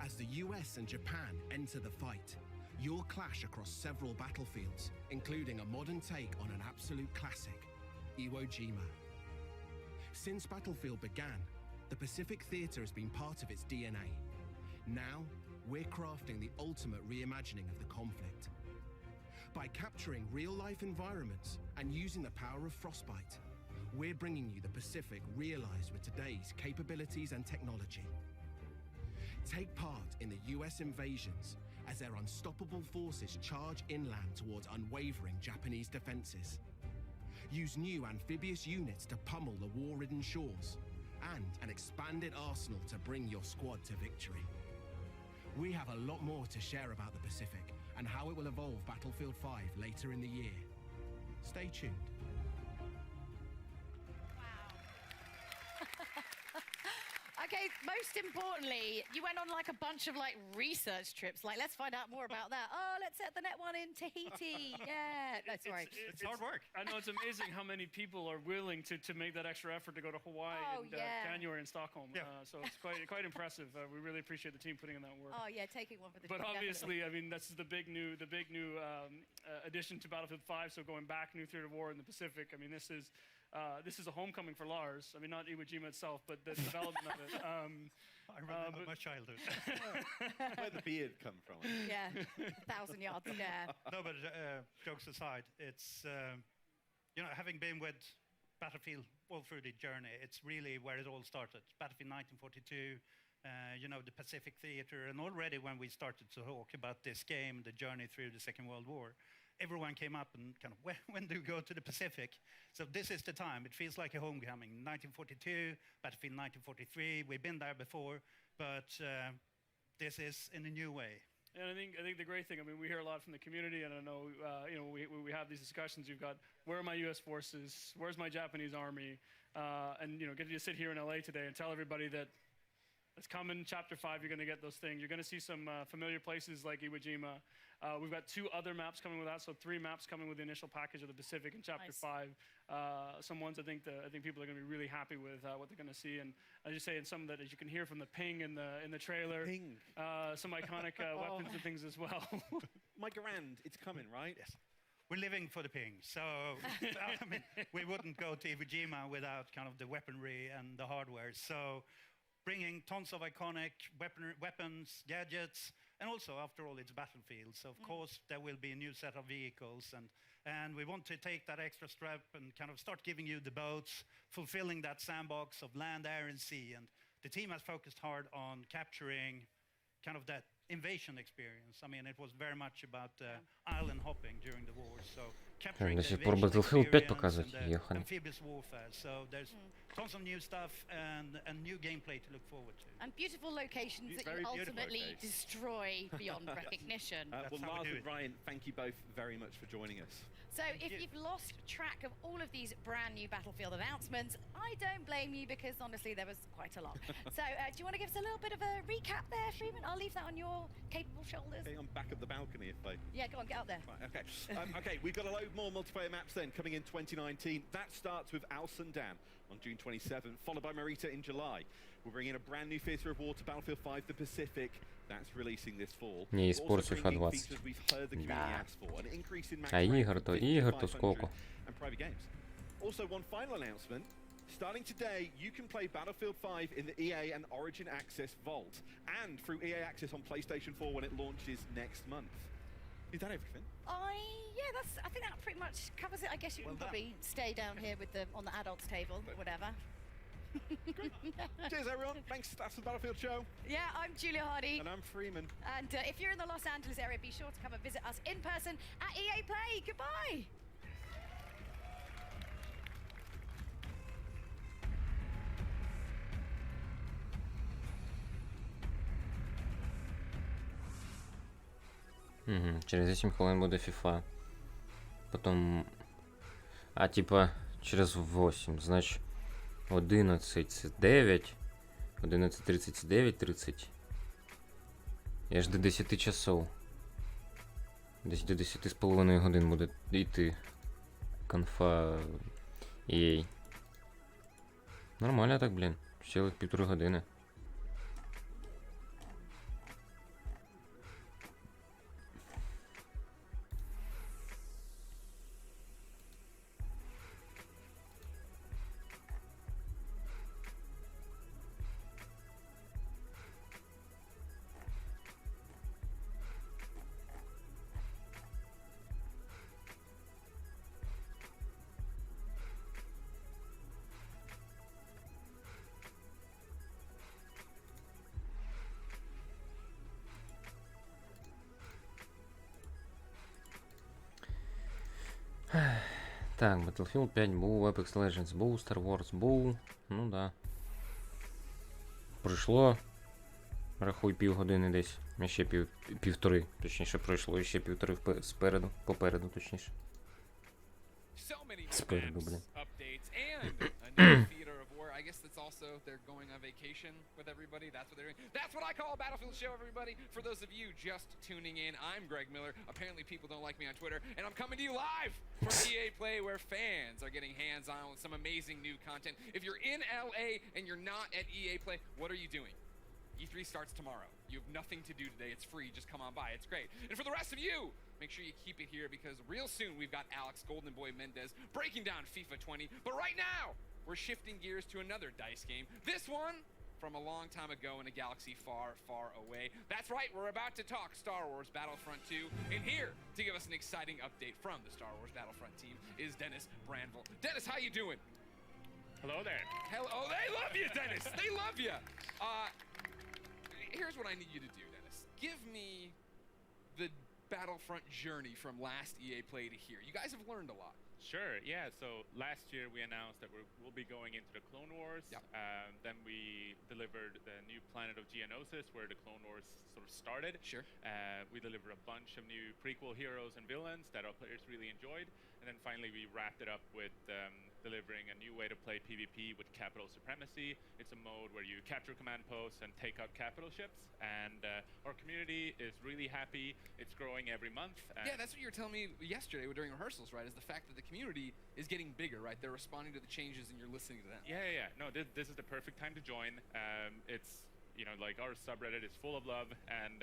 As the US and Japan enter the fight, you'll clash across several battlefields, including a modern take on an absolute classic, Iwo Jima. Since Battlefield began, the Pacific Theater has been part of its DNA. Now, we're crafting the ultimate reimagining of the conflict. By capturing real-life environments and using the power of Frostbite, we're bringing you the Pacific realized with today's capabilities and technology. Take part in the US invasions as their unstoppable forces charge inland towards unwavering Japanese defenses. Use new amphibious units to pummel the war-ridden shores, and an expanded arsenal to bring your squad to victory. We have a lot more to share about the Pacific and how it will evolve Battlefield 5 later in the year. Stay tuned. Okay, most importantly, you went on like a bunch of like research trips. Like, let's find out more about that. Oh, let's set the net one in Tahiti. Yeah. No, sorry. It's hard work. I know it's amazing how many people are willing to make that extra effort to go to Hawaii in January in Stockholm. So it's quite impressive. We really appreciate the team putting in that work. Oh yeah, taking one for the team. But obviously, I mean, this is the big new addition to Battlefield 5. So going back, new theater of war in the Pacific. I mean, this is a homecoming for Lars. I mean, not Iwo Jima itself, but the development of it. I remember my childhood. Where the beard come from? Yeah, 1,000 yards there. No, but jokes aside, it's you know, having been with Battlefield all through the journey, it's really where it all started. Battlefield 1942. You know, the Pacific Theater, and already when we started to talk about this game, the journey through the Second World War, everyone came up and kind of, when do we go to the Pacific? So this is the time. It feels like a homecoming. 1942, Battlefield 1943. We've been there before, but this is in a new way. And I think the great thing, I mean, we hear a lot from the community, and I know, you know, we have these discussions. You've got, where are my U.S. forces? Where's my Japanese army? And, you know, get to sit here in L.A. today and tell everybody that it's coming, Chapter 5, you're going to get those things. You're going to see some familiar places like Iwo Jima. We've got 2 other maps coming with that, so 3 maps coming with the initial package of the Pacific in Chapter 5. Some ones I think people are going to be really happy with what they're going to see. And I just say, in some that, as you can hear from the ping in the trailer, some iconic weapons and things as well. My Garand, it's coming, right? Yes. We're living for the ping, so I mean, we wouldn't go to Iwo Jima without kind of the weaponry and the hardware. So bringing tons of iconic weapons, gadgets, and also, after all, it's Battlefield. So, of course, there will be a new set of vehicles, and we want to take that extra step and kind of start giving you the boats, fulfilling that sandbox of land, air, and sea. And the team has focused hard on capturing kind of that invasion experience. I mean, it was very much about island hopping during the war. So capturing the invasion experience and the amphibious warfare. So there's tons of new stuff and new gameplay to look forward to. And beautiful locations that you ultimately destroy beyond recognition. Well, Lars and Ryan, thank you both very much for joining us. So if you've lost track of all of these brand new Battlefield announcements, I don't blame you, because honestly there was quite a lot. So do you want to give us a little bit of a recap there, Freeman? I'll leave that on your capable shoulders. Okay, I'm back at the balcony if they... Yeah, go on, get out there. Right, okay. Okay, we've got a load more multiplayer maps then coming in 2019. That starts with Al Sundan on June 27th, followed by Marita in July. We're bringing a brand new theater of war to Battlefield 5, the Pacific. That's releasing this fall. Не испортив FIFA 20. Да. А игр то сколько? And private games. Also, one final announcement. Starting today, you can play Battlefield 5 in the EA and Origin Access Vault, and through EA Access on PlayStation 4 when it launches next month. Is that everything? I think that pretty much covers it. I guess you can probably stay down here with on the adults table, or whatever. Cheers, everyone. Thanks. That's the Battlefield show. Yeah, I'm Julia Hardy. And I'm Freeman. And if you're in the Los Angeles area, be sure to come and visit us in person at EA Play. Goodbye. Через 8 хвилин буде FIFA. Потім... А, типа, через 8. Значить, 11 це 9. 11:30 це 9:30. Я ж до 10 часов. Десь до 10,5 годин буде йти конфа EA. Нормально так, блін. Цілих 1,5 години. Так, Battlefield 5 був, Apex Legends був, Star Wars був. Ну да. Пройшло, рахуй, півгодини десь. Ще півтори, точніше, пройшло, і ще півтори попереду, точніше. Спереду, блін. Updates and a new theater of war. I guess that's also they're going on vacation with everybody. That's what they're doing. That's what I call a Battlefield show, everybody. For those of you just tuning in, I'm Greg Miller. Apparently people don't like me on Twitter, and I'm coming to you live from EA Play, where fans are getting hands-on with some amazing new content. If you're in LA and you're not at EA Play, what are you doing? E3 starts tomorrow. You have nothing to do today. It's free. Just come on by. It's great. And for the rest of you, make sure you keep it here because real soon we've got Alex Golden Boy Mendez breaking down FIFA 20. But right now, we're shifting gears to another DICE game. This one from a long time ago in a galaxy far, far away. That's right. We're about to talk Star Wars Battlefront 2. And here to give us an exciting update from the Star Wars Battlefront team is Dennis Brandville. Dennis, how you doing? Hello there. Hello. Oh, they love you, Dennis. They love you. Here's what I need you to do, Dennis. Give me the Battlefront journey from last EA Play to here. You guys have learned a lot. Sure, yeah. So last year we announced that we'll be going into the Clone Wars. Yep. Then we delivered the new planet of Geonosis, where the Clone Wars sort of started. Sure. We delivered a bunch of new prequel heroes and villains that our players really enjoyed. And then finally we wrapped it up with delivering a new way to play PvP with capital supremacy. It's a mode where you capture command posts and take out capital ships. And our community is really happy. It's growing every month. Yeah, that's what you were telling me yesterday during rehearsals, right? Is the fact that the community is getting bigger, right? They're responding to the changes and you're listening to them. Yeah. No, this is the perfect time to join. It's, you know, like our subreddit is full of love, and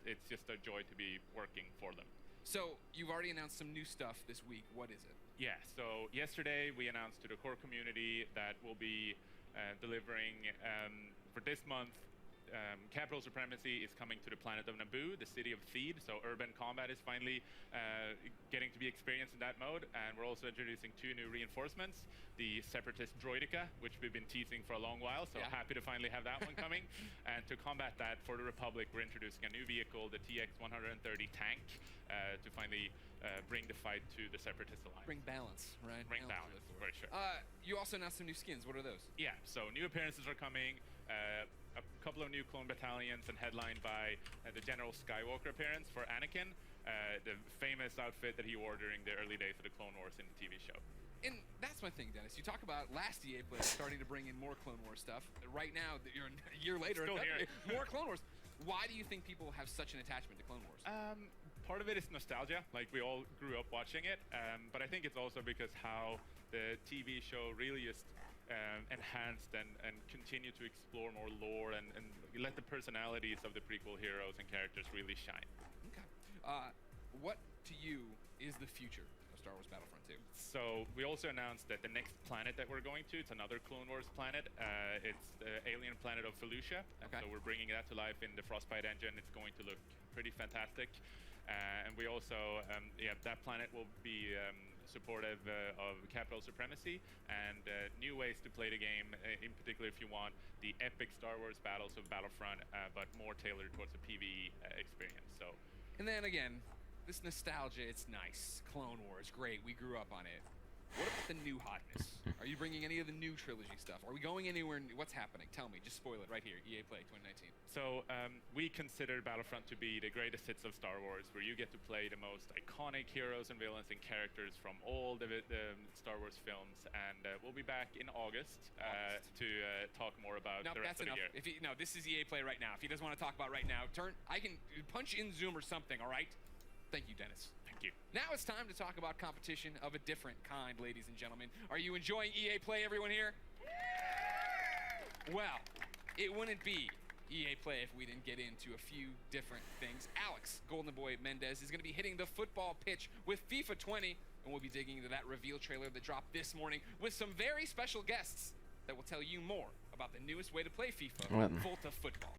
it's just a joy to be working for them. So you've already announced some new stuff this week. What is it? Yeah, so yesterday we announced to the core community that we'll be delivering for this month. Capital Supremacy is coming to the planet of Naboo, the city of Thebes, so urban combat is finally getting to be experienced in that mode, and we're also introducing 2 new reinforcements, the Separatist Droideka, which we've been teasing for a long while, so happy to finally have that one coming. And to combat that, for the Republic, we're introducing a new vehicle, the TX-130 tank, to finally bring the fight to the Separatist Alliance. Bring balance, right? Bring balance, for sure. You also announced some new skins. What are those? Yeah, so new appearances are coming. A couple of new clone battalions, and headlined by the General Skywalker appearance for Anakin, the famous outfit that he wore during the early days of the Clone Wars in the TV show. And that's my thing, Dennis. You talk about last EA Play starting to bring in more Clone Wars stuff. Right now, you're a year later, Still here. more Clone Wars. Why do you think people have such an attachment to Clone Wars? Part of it is nostalgia, like we all grew up watching it, but I think it's also because how the TV show really just enhanced and continue to explore more lore and let the personalities of the prequel heroes and characters really shine. Okay. What to you is the future of Star Wars Battlefront 2? So we also announced that the next planet that we're going to, it's another Clone Wars planet. It's the alien planet of Felucia. Okay. So we're bringing that to life in the Frostbite engine. It's going to look pretty fantastic. And we also, that planet will be supportive of capital supremacy and new ways to play the game, in particular if you want the epic Star Wars battles of Battlefront, but more tailored towards the PvE experience. So. And then again, this nostalgia, it's nice. Clone Wars, great, we grew up on it. What about the new hotness? Are you bringing any of the new trilogy stuff? Are we going anywhere? What's happening? Tell me, just spoil it right here, EA Play 2019. So we consider Battlefront to be the greatest hits of Star Wars, where you get to play the most iconic heroes and villains and characters from all the Star Wars films. And we'll be back in August to talk more about the rest of the year. No, this is EA Play right now. If he doesn't want to talk about right now, I can punch in Zoom or something, all right? Thank you, Dennis. Thank you. Now it's time to talk about competition of a different kind, ladies and gentlemen. Are you enjoying EA Play, everyone here? Well, it wouldn't be EA Play if we didn't get into a few different things. Alex, Golden Boy Mendez, is going to be hitting the football pitch with FIFA 20, and we'll be digging into that reveal trailer that dropped this morning with some very special guests that will tell you more about the newest way to play FIFA, Volta Football.